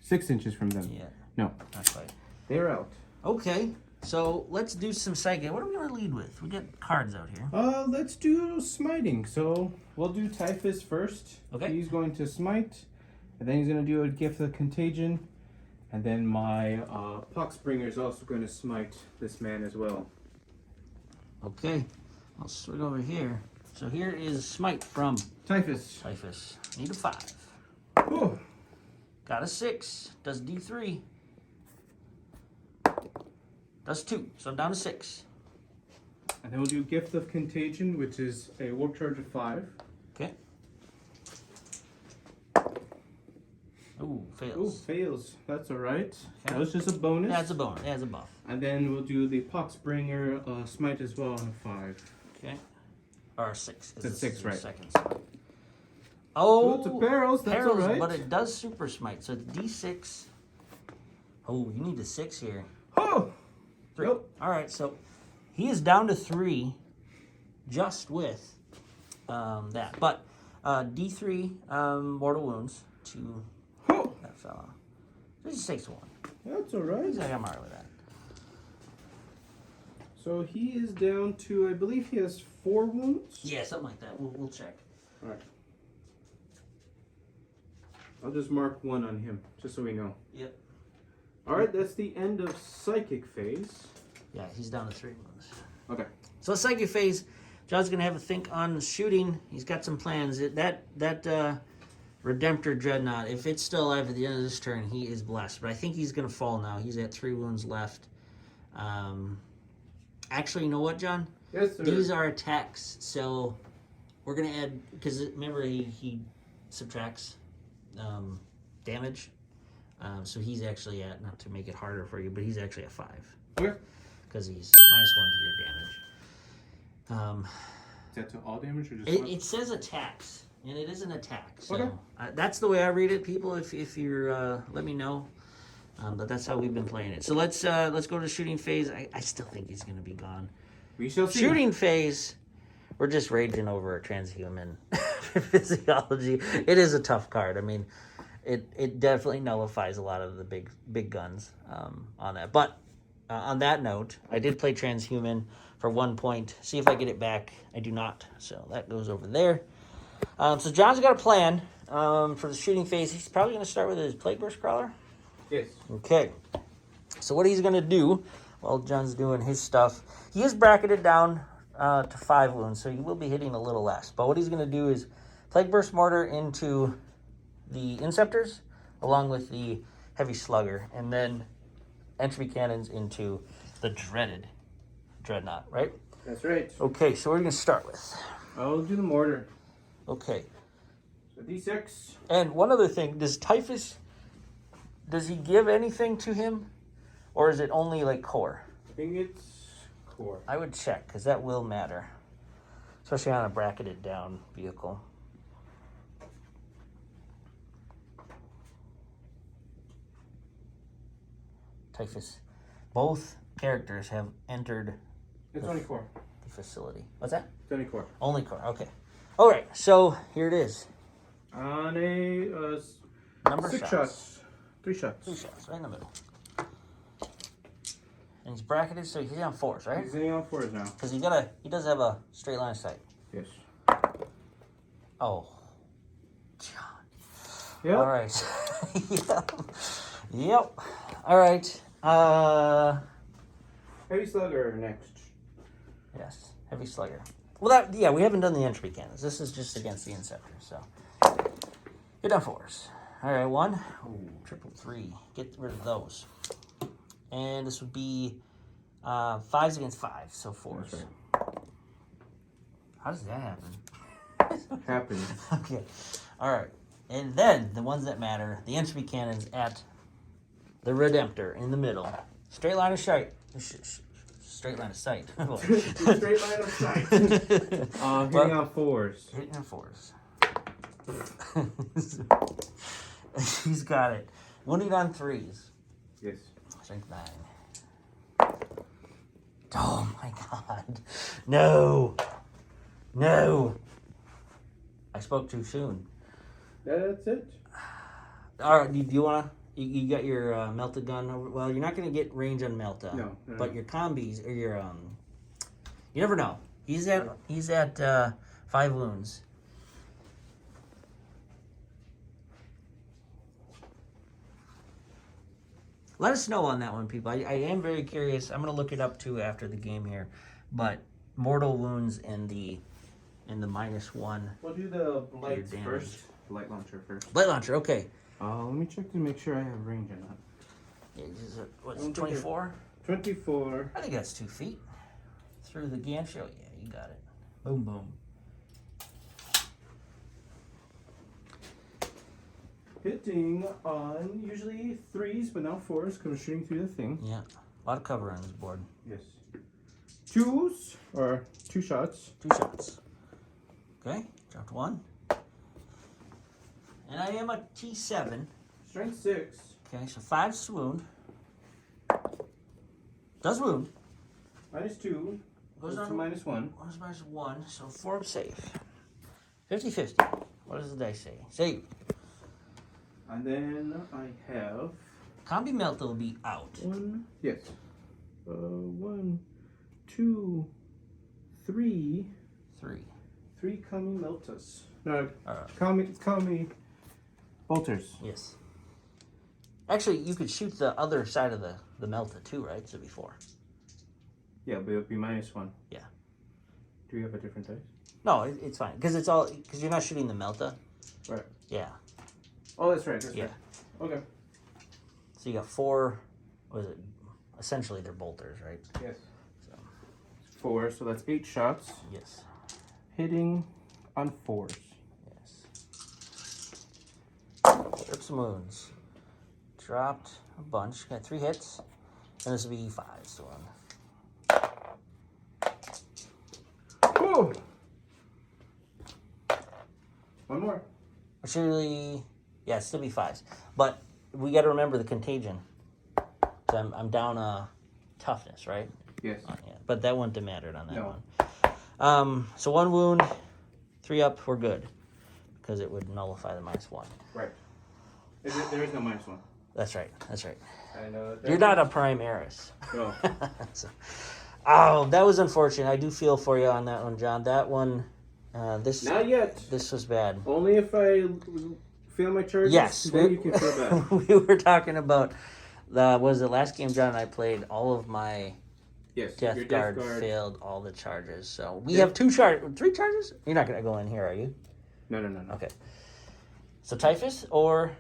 6 inches from them. Yeah. No, Not quite. they're out. Okay, so let's do some psychic. What are we going to lead with? We got cards out here. Let's do smiting. So we'll do Typhus first. Okay. He's going to smite, and then he's going to do a gift of contagion, and then my Poxbringer is also going to smite this man as well. Okay, I'll swing over here. So here is smite from Typhus. Typhus. Need a 5. Oh, Got a 6. Does D3. Does 2. So I'm down to 6. and then we'll do gift of contagion, which is a warp charge of 5. Okay. Ooh, Oh, fails. fails. That's all right. Okay. That was just a bonus. Yeah, it's a bonus. Yeah, it's a buff. And then we'll do the Poxbringer smite as well on a 5. Okay. Or 6. 'Cause It's a this 6, is your right. Second smite. Oh, It's a barrels. That's Perils, all right. but it does super smite. So it's D6. Oh, you need a 6 here. Oh, 3. Nope. All right, so he is down to 3 just with that. But D3 mortal wounds to oh, that fella. This is 6-1. that's all right. I'm alright with that. So he is down to, I believe he has 4 wounds. Yeah, something like that. We'll check. All right. I'll just mark 1 on him, just so we know. Yep. All right, that's the end of psychic phase. Yeah, he's down to 3 wounds. Okay. So psychic phase, John's gonna have a think on shooting. He's got some plans. That Redemptor Dreadnought, if it's still alive at the end of this turn, he is blessed. But I think he's gonna fall now. He's at 3 wounds left. Actually, you know what, John? Yes, sir. These are attacks, so we're gonna add, because remember he subtracts damage. So he's actually at, not to make it harder for you, but he's actually at 5. Okay. Because he's -1 to your damage. Is that to all damage or just one? It says attacks, and it is an attack. So Okay. That's the way I read it, people. If you're, let me know. But that's how we've been playing it. So let's go to shooting phase. I still think he's going to be gone. We shall see. Shooting phase, we're just raging over a transhuman physiology. It is a tough card. I mean, it definitely nullifies a lot of the big guns on that. But on that note, I did play transhuman for 1 point. See if I get it back. I do not. So that goes over there. So John's got a plan for the shooting phase. He's probably going to start with his Plague Burst Crawler. Yes. Okay. So what he's going to do while John's doing his stuff, he is bracketed down to 5 wounds, so he will be hitting a little less. But what he's going to do is Plague Burst Mortar into the Inceptors, along with the Heavy Slugger, and then Entropy Cannons into the dreaded Dreadnought, right? That's right. Okay, so what are you going to start with? I'll do the mortar. Okay. So D6. And one other thing, does Typhus, does he give anything to him? Or is it only like core? I think it's core. I would check, because that will matter. Especially on a bracketed down vehicle. Typhus. Both characters have entered It's only core. the facility. What's that? It's only core. Only core, okay. All right, so here it is. On a Number 6 shots. 3 shots. 2 shots, right in the middle. And he's bracketed, so he's on 4s, right? He's hitting on 4s now. Because he does have a straight line of sight. Yes. Oh. Yep. All right. Yep. Yep. All right. Heavy Slugger next. Yes. Heavy Slugger. Well, we haven't done the entry cannons. This is just against the Inceptor, so. Get down 4s. All right, 1. Ooh, triple 3. Get rid of those. And this would be 5s against 5, so 4s. That's right. How does that happen? Happens. Okay. All right. And then the ones that matter, the entry cannons at the Redemptor in the middle. Straight line of sight. Straight line of sight. Straight line of sight. Hitting on 4s. Hitting on 4s. He's got it. Wounding on 3s. Yes. Strength 9. Oh my god. No. No. I spoke too soon. That's it. All right, do you want to... You got your melted gun over... Well, you're not going to get range on Melta. No. But your combis, or your... You never know. He's at 5 wounds. Let us know on that one, people. I am very curious. I'm going to look it up, too, after the game here. But mortal wounds and the -1. We'll do the lights damage. first. Light launcher first. Light launcher, okay. Let me check to make sure I have range or not. Yeah, what's 24? 24. I think that's 2 feet. Through the gantry. Oh, yeah, you got it. Boom, boom. Hitting on usually 3s, but now 4s because we're shooting through the thing. Yeah, a lot of cover on this board. Yes. 2s, or 2 shots. 2 shots. Okay, dropped 1. And I am a T7. Strength 6. Okay, so 5 swoon. Does wound. -2. Goes to on -1. One is -1, so 4 safe. 50-50. What does the dice say? Save. And then I have Combi Melta will be out. 1. Yes. 1, 2, 3. 3. 3 Kami Meltas. No, Alright. Kami Bolters. Yes. Actually, you could shoot the other side of the Melta too, right? So it'd be 4. Yeah, but it would be -1. Yeah. Do you have a different dice? No, it's fine because you're not shooting the Melta. Right. Yeah. Oh, that's right. That's Yeah. right. Okay. So you got 4. What is it? Essentially, they're bolters, right? Yes. So 4, so that's 8 shots. yes. Hitting on 4s. Yes. Trip some wounds. Dropped a bunch. Got 3 hits. And this will be 5. So Oh! One more. actually, yeah, it'll still be 5s. But we got to remember the contagion. So I'm down toughness, right? Yes. Yeah, but that wouldn't have mattered on that No. one. So 1 wound, 3 up, we're good. Because it would nullify the -1. Right. There is no -1. That's right. That's right. I know. You're not a prime heiress. No. So, oh, that was unfortunate. I do feel for you on that one, John. That one, this Not yet. this was bad. Only if I fail my charges. Yes, Then you can feel bad. we were talking about was the last game John and I played. All of my Yes. Death your Guard Death Guard. failed all the charges. So we Yeah. have 3 charges. You're not gonna go in here, are you? No. Okay. So Typhus, or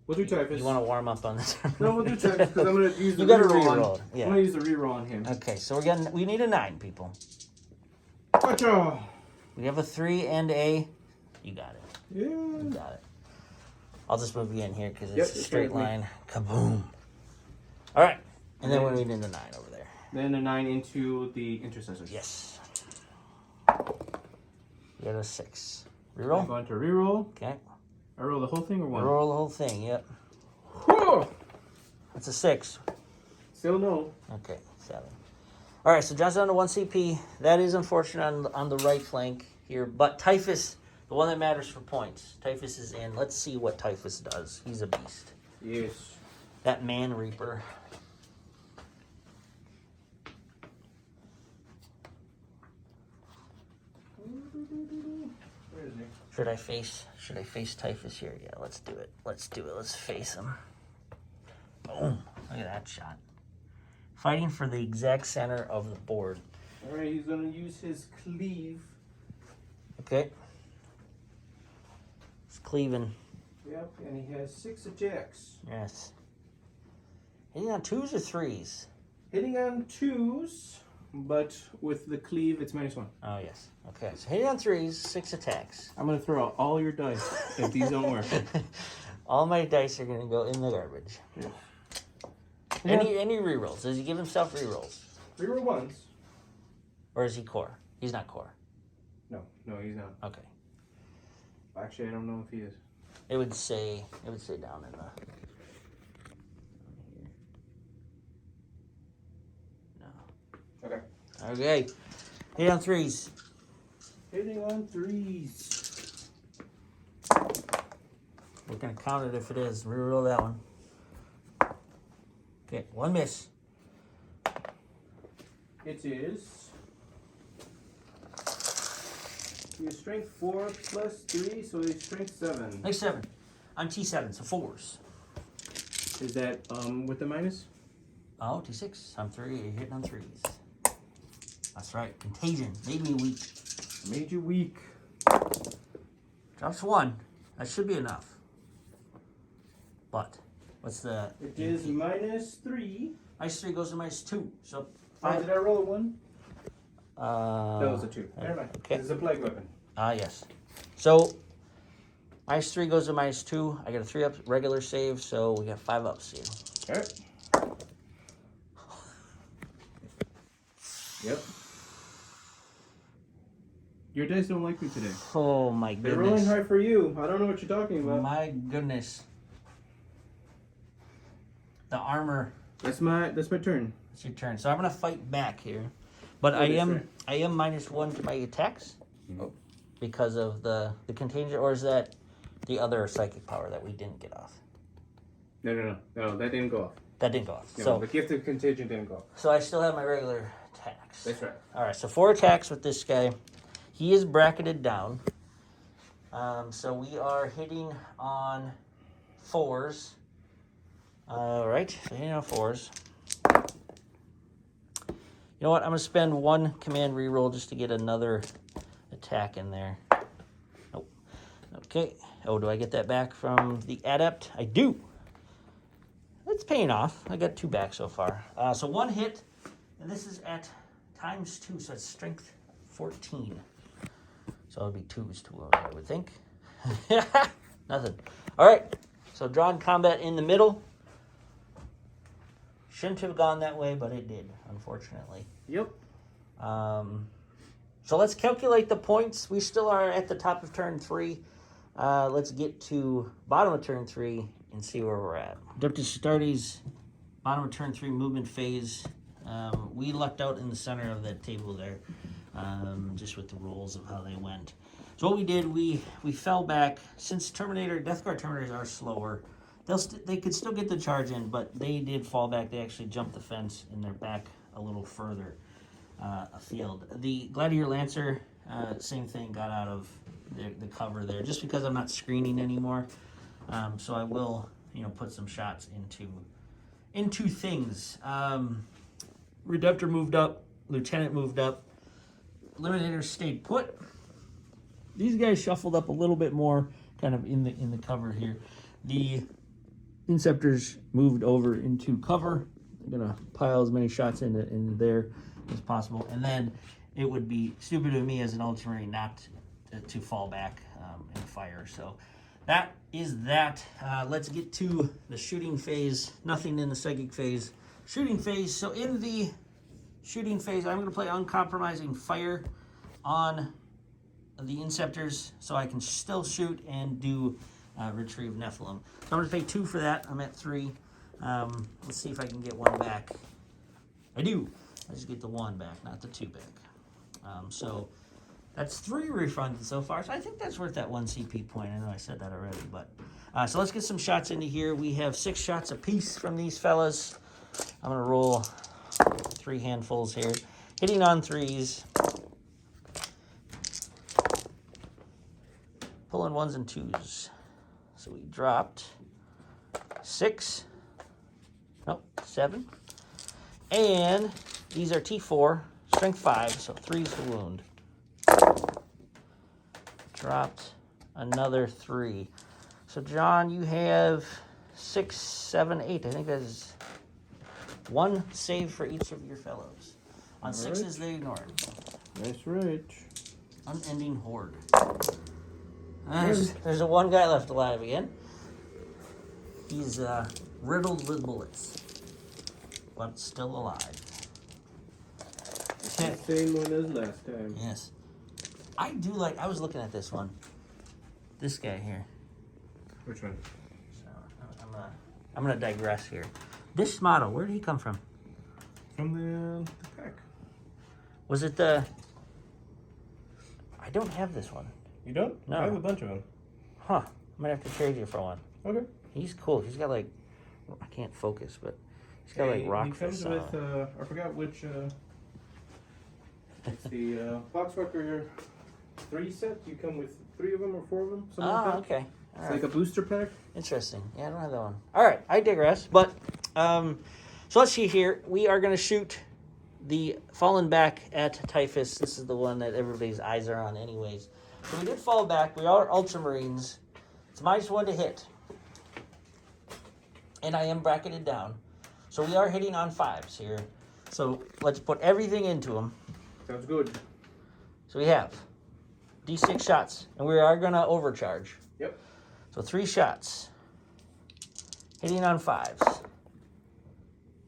We'll do Typhus. you want to warm up on this? No, we'll do Typhus because I'm going to use the You gotta reroll on. reroll, yeah. I'm going to use the reroll on him. Okay, so we need a 9, people. Gotcha. We have a 3 and a. You got it. Yeah. You got it. I'll just move you in here because it's Yep, a it's straight fine with line. Kaboom. All right. And then we need a 9 over there. Then a 9 into the intercessors. Yes. We got a 6. I'm Reroll. going to reroll. Okay. I roll the whole thing or one? Roll the whole thing. Yep. Whoa! That's a 6. Still no. Okay. 7. All right. So John's down to 1 CP. That is unfortunate on the right flank here. But Typhus, the one that matters for points. Typhus is in. Let's see what Typhus does. He's a beast. Yes. That Man Reaper. Where is he? Should I face Typhus here? Yeah, let's do it. Let's face him. Boom. Look at that shot. Fighting for the exact center of the board. All right, he's going to use his cleave. Okay. It's cleaving. Yep, and he has 6 attacks. Yes. Hitting on 2s or 3s? Hitting on 2s, but with the cleave, it's -1. Oh, yes. Okay, so hitting on 3s, 6 attacks. I'm going to throw out all your dice if these don't work. All my dice are going to go in the garbage. Yeah. Any rerolls? Does he give himself rerolls? Reroll ones. Or is he core? He's not core. No, he's not. Okay. Actually, I don't know if he is. It would say down in the... No. Okay. Okay. Hit on 3s. Hitting on 3s. We're going to count it if it is. Reroll that one. Okay, 1 miss. It is. He has strength 4 plus 3, so he's strength 7. Next 7. I'm T7, so 4s. Is that with the minus? Oh, T6. I'm 3. Hitting on 3s. That's right. Contagion. Made me weak. Made you weak. Drops 1. That should be enough. But, what's the... It is -3. -3 goes to -2. So, Oh, 5. did I roll a 1? That was a 2. Okay. Never mind. This is a plague weapon. Yes. So, -3 goes to -2. I got a 3 up regular save, so we got 5 ups here. Alright. Yep. Your dice don't like me today. Oh my goodness. They're rolling hard for you. I don't know what you're talking about. My goodness. The armor. That's my turn. It's your turn. So I'm gonna fight back here. But I am -1 to my attacks. Oh. Because of the contingent, or is that the other psychic power that we didn't get off? No, that didn't go off. That didn't go off. No, So the gift of contingent didn't go off. so I still have my regular attacks. That's right. Alright, so 4 attacks with this guy. He is bracketed down. So we are hitting on 4s. Alright, so hitting on 4s. You know what? I'm going to spend 1 command reroll just to get another attack in there. Nope. Okay. Oh, do I get that back from the adept? I do. It's paying off. I got 2 back so far. So 1 hit, and this is at ×2, so it's strength 14. So it'll be 2s to I would think. Nothing. All right. So drawn combat in the middle. Shouldn't have gone that way, but it did, unfortunately. Yep. So let's calculate the points. We still are at the top of turn 3. Let's get to bottom of turn 3 and see where we're at. Adeptus Astartes, bottom of turn 3 movement phase. We lucked out in the center of that table there, just with the rolls of how they went. So what we did, we fell back. Since Death Guard Terminators are slower, they could still get the charge in, but they did fall back. They actually jumped the fence and they're back a little further afield. The Gladiator Lancer, same thing, got out of the cover there, just because I'm not screening anymore. So I will, put some shots into things. Redemptor moved up, Lieutenant moved up, Eliminator stayed put. These guys shuffled up a little bit more, kind of in the cover here. The Inceptors moved over into cover. I'm gonna pile as many shots in there as possible, and then it would be stupid of me as an Ultramarine not to fall back and fire. So that is that. Let's get to the shooting phase. Nothing in the psychic phase. Shooting phase. So in the shooting phase, I'm going to play uncompromising fire on the Inceptors, so I can still shoot and do retrieve Nephilim. So I'm going to pay 2 for that. I'm at 3. Let's see if I can get 1 back. I do. I just get the 1 back, not the 2 back. So that's 3 refunded so far. So I think that's worth that 1 CP point. I know I said that already, but so let's get some shots into here. We have 6 shots apiece from these fellas. I'm going to roll 3 handfuls here. Hitting on 3s. pulling ones and twos. So we dropped 6. Nope, 7. And these are T4, strength 5, so 3's the wound. Dropped another 3. So John, you have 6, 7, 8. I think that is 1 save for each of your fellows. On All 6s, right. they ignored. Nice rage. Unending horde. There's a 1 guy left alive again. He's riddled with bullets, but still alive. Okay. Same one as last time. Yes. I do like, I was looking at this one. This guy here. Which one? So I'm gonna digress here. This model, where did he come from? From the pack. Was it the... I don't have this one. You don't? No. I have a bunch of them. Huh. I'm gonna have to trade you for one. Okay. He's cool. He's got like, I can't focus, but he's got like rock He comes fists on with, it. I forgot which, it's the Foxwalker 3 set. You come with 3 of them or 4 of them, something like that. Okay. It's like a booster pack. Interesting. Yeah, I don't have that one. All right, I digress. But so let's see here. We are going to shoot the fallen back at Typhus. This is the one that everybody's eyes are on, anyways. So we did fall back. We are Ultramarines. It's -1 to hit, and I am bracketed down. So we are hitting on 5s here. So let's put everything into them. Sounds good. So we have D6 shots, and we are going to overcharge. Yep. So 3 shots. Hitting on 5s.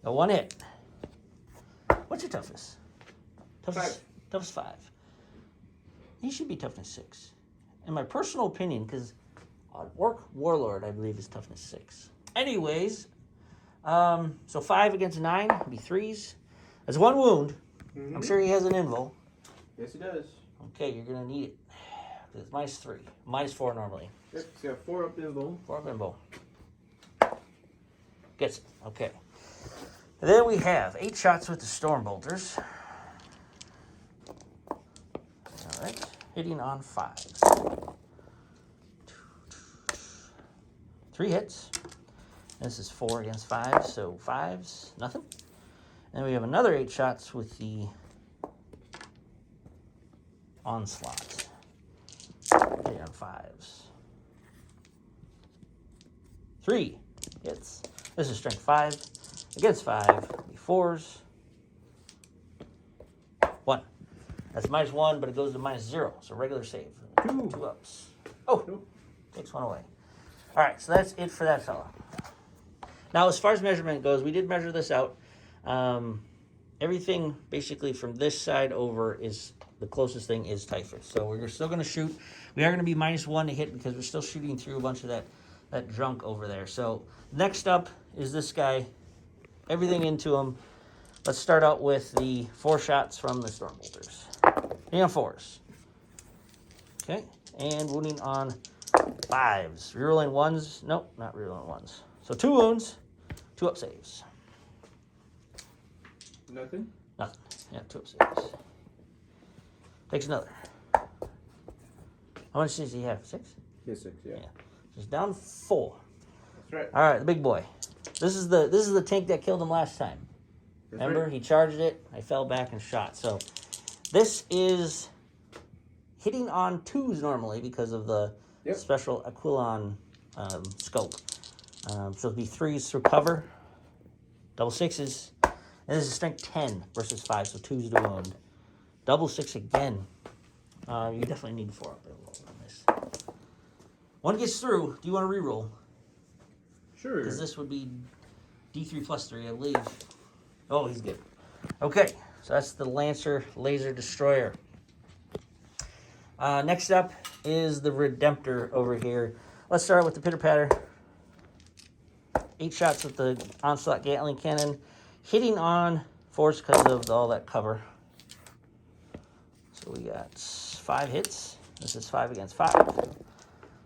Got 1 hit. What's your toughest? Toughest 5. He should be toughness 6. In my personal opinion, because Orc Warlord, I believe, is toughness 6. Anyways, so 5 against 9 would be 3s. That's 1 wound. Mm-hmm. I'm sure he has an invul. Yes, he does. Okay, you're going to need it. It's -3. -4 normally. Yep, he's got 4 up in the 4 up invul. Gets it. Okay. And then we have 8 shots with the Storm Bolters. All right. Hitting on 5s. 3 hits. This is 4 against 5, so 5s, nothing. And then we have another 8 shots with the Onslaught. Hitting on 5s. 3 hits. This is strength 5. Against 5, be 4s. 1. That's -1, but it goes to -0. So regular save. 2 ups. Oh, Nope. Takes 1 away. All right, so that's it for that fella. Now, as far as measurement goes, we did measure this out. Everything basically from this side over is the closest thing is Typhus. So we're still going to shoot. We are going to be -1 to hit because we're still shooting through a bunch of that junk over there. So next up is this guy. Everything into him. Let's start out with the 4 shots from the Storm Bolters. Hitting on 4s. Okay, and wounding on 5s. Rerolling 1s. Nope, not rerolling 1s. So 2 wounds, 2 up saves. Nothing? Nothing. Yeah, 2 up saves. Takes another. How much does he have? 6? Yes, 6, yeah. Yeah. Just down 4. That's right. All right, the big boy. This is the tank that killed him last time. That's Remember, right. he charged it. I fell back and shot. So this is hitting on 2s normally because of the special Aquilon scope. So it'll be 3s through cover, double 6s. And this is strength 10 versus 5, so 2s to wound. Double 6 again. You definitely need 4 up on this. 1 gets through. Do you want to reroll? Sure. Because this would be D3 plus 3, I believe. Oh, he's good. Okay, so that's the Lancer Laser Destroyer. Next up is the Redemptor over here. Let's start with the Pitter Patter. 8 shots with the Onslaught Gatling Cannon. Hitting on 4s because of all that cover. So we got 5 hits. This is 5 against 5.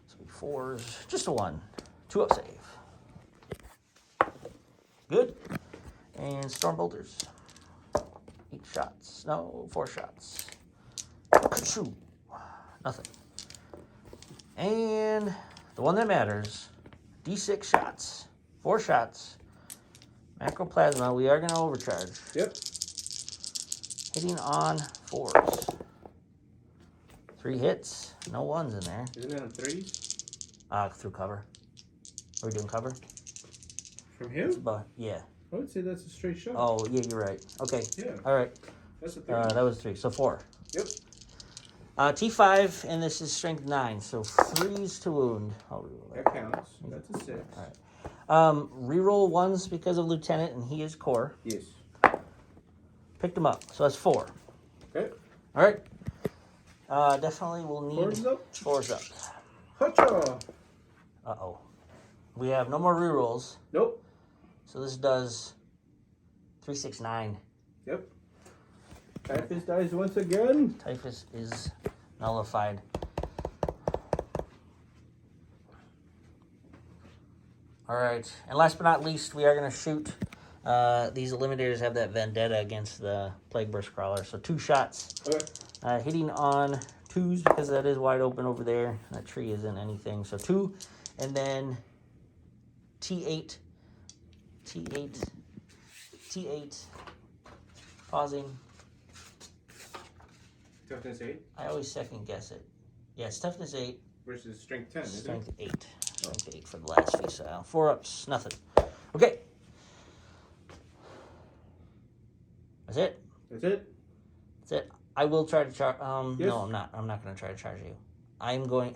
So 4s, just a 1. 2 up save. Good. And Storm Bolters. 8 shots. No, 4 shots. Ka-choo. Nothing. And the one that matters, D6 shots. 4 shots. Macroplasma, we are going to overcharge. Yep. Hitting on 4s. 3 hits. No 1s in there. Isn't it on 3s? Through cover. Are we doing cover? From him? Yeah. I would say that's a straight shot. Oh, yeah, you're right. Okay. Yeah. All right. That's a 3. That was 3. So 4. Yep. T5, and this is strength 9. So 3s to wound. I'll reroll That counts. That's a 6. All right. Reroll 1s because of Lieutenant, and he is core. Yes. Picked him up. So that's 4. Okay. All right. Definitely will need 4s up. 4s up. Hacha! Uh-oh. We have no more rerolls. Nope. So this does 3, 6, 9. Yep. Typhus dies once again. Typhus is nullified. All right. And last but not least, we are going to shoot. These Eliminators have that vendetta against the Plague Burst Crawler. So 2 shots. Okay. Hitting on 2s because that is wide open over there. That tree isn't anything. So 2. And then T8. T8. T8. Pausing. Toughness 8 I always second guess it. Yeah, it's toughness 8. versus strength 10, isn't it? Strength 8. Strength 8 for the last freestyle. 4 ups, nothing. Okay. That's it. That's it? That's it. I will try to charge. Yes. No, I'm not. I'm not going to try to charge you. I'm going.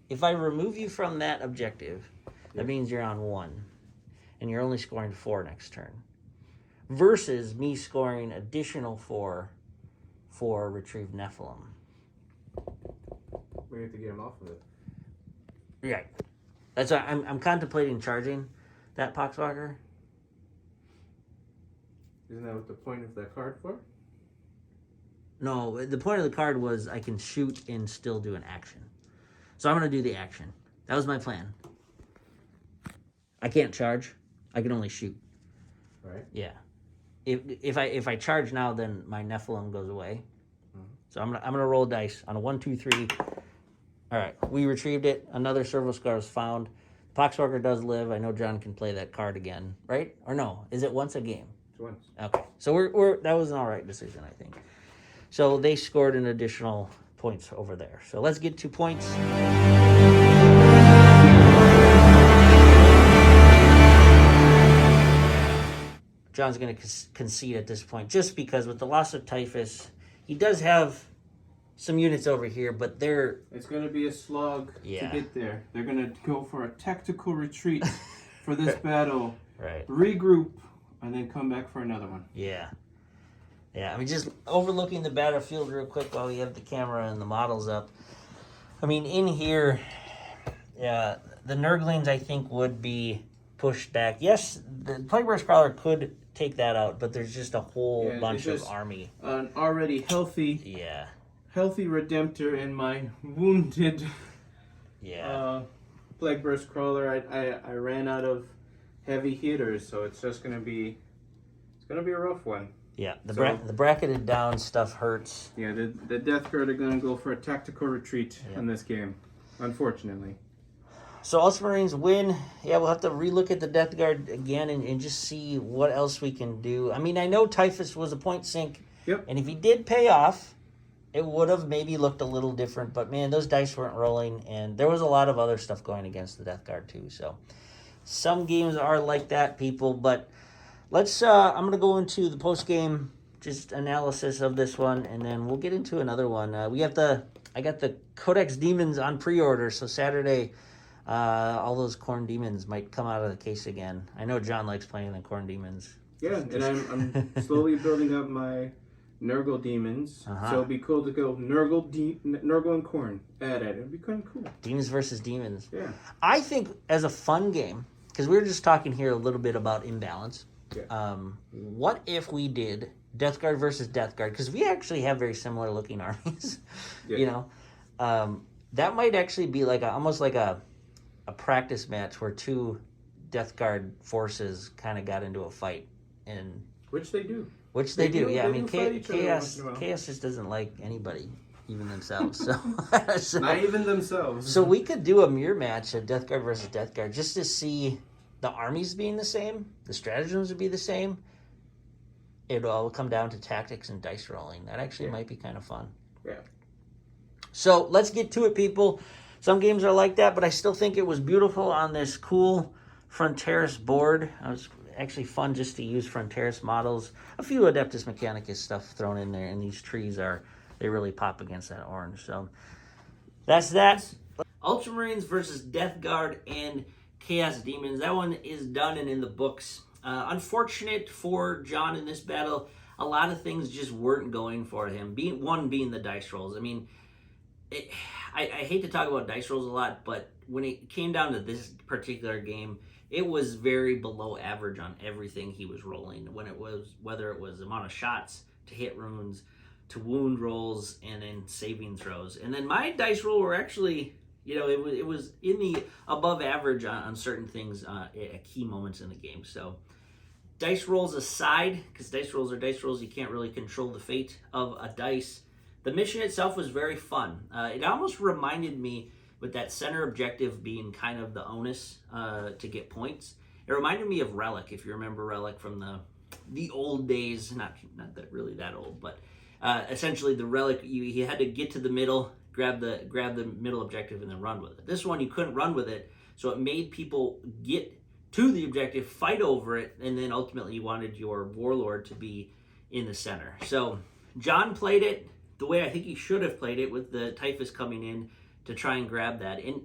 If I remove you from that objective, that means you're on 1. And you're only scoring 4 next turn. Versus me scoring additional 4 for Retrieve Nephilim. We have to get him off of it. Right. That's why I'm contemplating charging that Poxwalker. Isn't that what the point of that card for? No, the point of the card was I can shoot and still do an action. So I'm going to do the action. That was my plan. I can't charge. I can only shoot. Right. Yeah. If I charge now, then my Nephilim goes away. Mm-hmm. So I'm gonna roll dice on a 1, 2, 3. All right, we retrieved it. Another Servo Scar was found. Poxwalker does live. I know John can play that card again, right? Or no? Is it once a game? It's once. Okay, so we're that was an all right decision, I think. So they scored an additional points over there. So let's get to points. John's going to concede at this point, just because with the loss of Typhus, he does have some units over here, but they're... It's going to be a slog Yeah. to get there. They're going to go for a tactical retreat for this battle. Right. Regroup, and then come back for another one. Yeah. Yeah, I mean, just overlooking the battlefield real quick while we have the camera and the models up. I mean, in here, yeah, the Nurglings, I think, would be pushed back. Yes, the Plague Burst Crawler could take that out, but there's just a whole bunch of army. An already healthy Redemptor and my wounded Plague Burst Crawler. I ran out of heavy hitters, so it's just gonna be a rough one. Yeah, the bracketed down stuff hurts. Yeah, the Death Guard are gonna go for a tactical retreat in this game, unfortunately. So Ultramarines win. Yeah, we'll have to relook at the Death Guard again and just see what else we can do. I mean, I know Typhus was a point sink. Yep. And if he did pay off, it would have maybe looked a little different. But, man, those dice weren't rolling. And there was a lot of other stuff going against the Death Guard, too. So some games are like that, people. But let's, I'm going to go into the post-game just analysis of this one. And then we'll get into another one. I got the Codex Demons on pre-order. So Saturday... all those Corn Demons might come out of the case again. I know John likes playing the Corn Demons. Yeah, and I'm slowly building up my Nurgle Demons. So it'd be cool to go Nurgle and Corn. Add it. It'd be kind of cool. Demons versus Demons. Yeah. I think as a fun game, because we were just talking here a little bit about imbalance. Yeah. What if we did Death Guard versus Death Guard? Because we actually have very similar looking armies. Yeah. You know, that might actually be like almost like a practice match where 2 Death Guard forces kind of got into a fight, and Which they do. Which they do. Yeah, I they mean, do fight each other once in a while. Chaos just doesn't like anybody, even themselves. So, Not even themselves. So we could do a mirror match of Death Guard versus Death Guard just to see the armies being the same, the stratagems would be the same. It all come down to tactics and dice rolling. That actually might be kind of fun. Yeah. So let's get to it, people. Some games are like that, but I still think it was beautiful on this cool Fronteras board. It was actually fun just to use Fronteras models. A few Adeptus Mechanicus stuff thrown in there, and these trees they really pop against that orange. So that's that. Ultramarines versus Death Guard and Chaos Daemons. That one is done and in the books. Unfortunate for John in this battle, a lot of things just weren't going for him. One being the dice rolls. I mean, I hate to talk about dice rolls a lot, but when it came down to this particular game, it was very below average on everything he was rolling. Whether it was amount of shots to hit runes, to wound rolls, and then saving throws. And then my dice roll were actually, it was in the above average on certain things at key moments in the game. So dice rolls aside, because dice rolls are dice rolls, you can't really control the fate of a dice. The mission itself was very fun. It almost reminded me, with that center objective being kind of the onus to get points, it reminded me of Relic, if you remember Relic from the old days. Not that really that old, but essentially the Relic, you had to get to the middle, grab the middle objective, and then run with it. This one you couldn't run with it, so it made people get to the objective, fight over it, and then ultimately you wanted your warlord to be in the center. So John played it the way I think he should have played it, with the Typhus coming in to try and grab that. And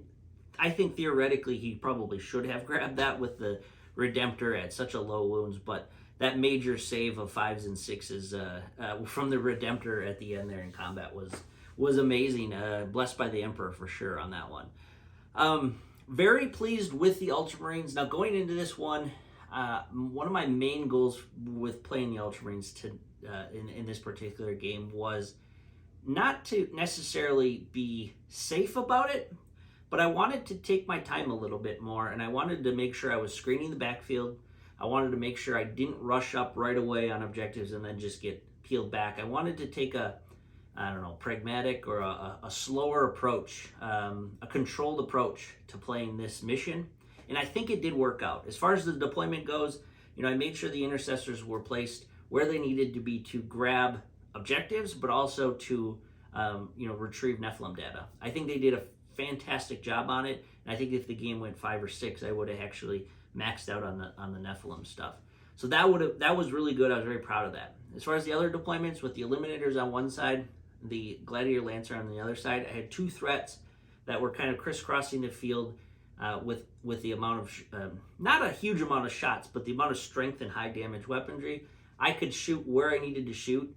I think theoretically he probably should have grabbed that with the Redemptor at such a low wounds, but that major save of 5s and 6s from the Redemptor at the end there in combat was amazing. Blessed by the Emperor for sure on that one. Very pleased with the Ultramarines. Now going into this one of my main goals with playing the Ultramarines in this particular game was not to necessarily be safe about it, but I wanted to take my time a little bit more, and I wanted to make sure I was screening the backfield. I wanted to make sure I didn't rush up right away on objectives and then just get peeled back. I wanted to take a pragmatic or a slower approach, a controlled approach to playing this mission, and I think it did work out. As far as the deployment goes, I made sure the intercessors were placed where they needed to be to grab objectives, but also to retrieve Nephilim data. I think they did a fantastic job on it, and I think if the game went 5 or 6, I would have actually maxed out on the Nephilim stuff. So that was really good. I was very proud of that. As far as the other deployments, with the Eliminators on one side, the Gladiator Lancer on the other side, I had 2 threats that were kind of crisscrossing the field with the amount of not a huge amount of shots, but the amount of strength and high damage weaponry. I could shoot where I needed to shoot,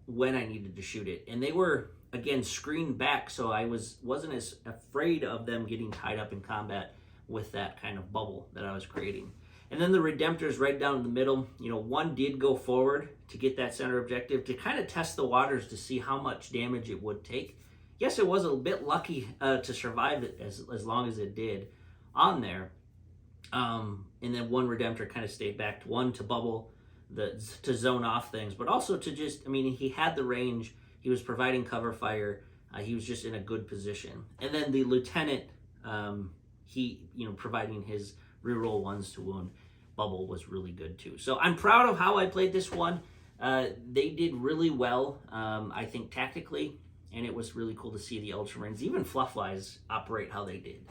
when I needed to shoot it. And they were, again, screened back, so I wasn't as afraid of them getting tied up in combat with that kind of bubble that I was creating. And then the Redemptors right down in the middle, one did go forward to get that center objective to kind of test the waters to see how much damage it would take. Yes, it was a bit lucky to survive it as long as it did on there. And then one Redemptor kind of stayed back, one to bubble, to zone off things, but also to just, he had the range, he was providing cover fire, he was just in a good position. And then the Lieutenant, he, providing his reroll 1s to wound bubble was really good too. So I'm proud of how I played this one. They did really well, I think, tactically, and it was really cool to see the Ultramarines, even fluff-wise, operate how they did.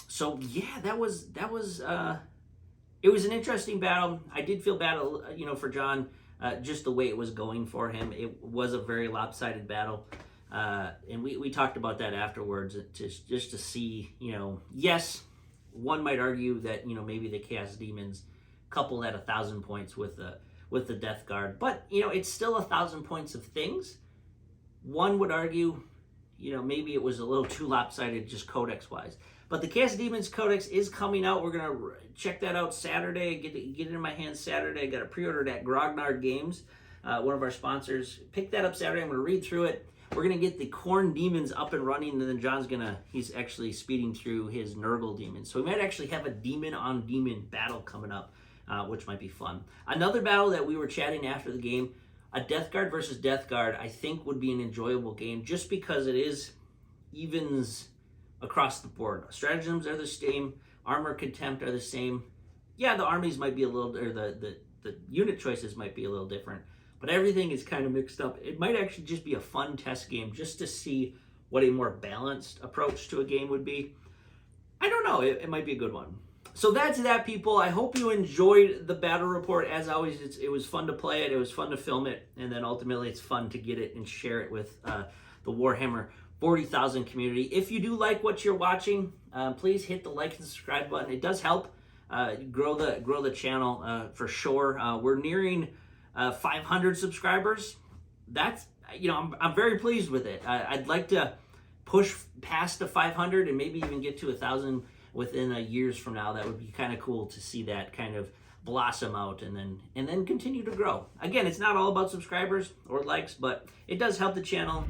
So yeah, that was it was an interesting battle. I did feel bad, for John, just the way it was going for him. It was a very lopsided battle. And we talked about that afterwards, just to see, yes, one might argue that, maybe the Chaos Daemons coupled at 1,000 points with the Death Guard, but, it's still 1,000 points of things. One would argue, maybe it was a little too lopsided just codex-wise. But the Chaos Daemons Codex is coming out. We're going to check that out Saturday, get it in my hands Saturday. I got to pre-order it at Grognard Games, one of our sponsors. Pick that up Saturday. I'm going to read through it. We're going to get the Khorne Demons up and running, and then he's actually speeding through his Nurgle Demons. So we might actually have a demon-on-demon battle coming up which might be fun. Another battle that we were chatting after the game, a Death Guard versus Death Guard, I think would be an enjoyable game just because it is evens across the board. Stratagems are the same, armor contempt are the same. Yeah, the armies might be a little, or the unit choices might be a little different, but everything is kind of mixed up. It might actually just be a fun test game just to see what a more balanced approach to a game would be. I don't know, it might be a good one. So that's that, people. I hope you enjoyed the battle report. As always, it was fun to play it, it was fun to film it, and then ultimately it's fun to get it and share it with the Warhammer 40,000 community. If you do like what you're watching, please hit the like and subscribe button. It does help grow the channel for sure. We're nearing 500 subscribers. That's, I'm very pleased with it. I'd like to push past the 500 and maybe even get to 1,000 within years from now. That would be kind of cool to see that kind of blossom out and then continue to grow. Again, it's not all about subscribers or likes, but it does help the channel.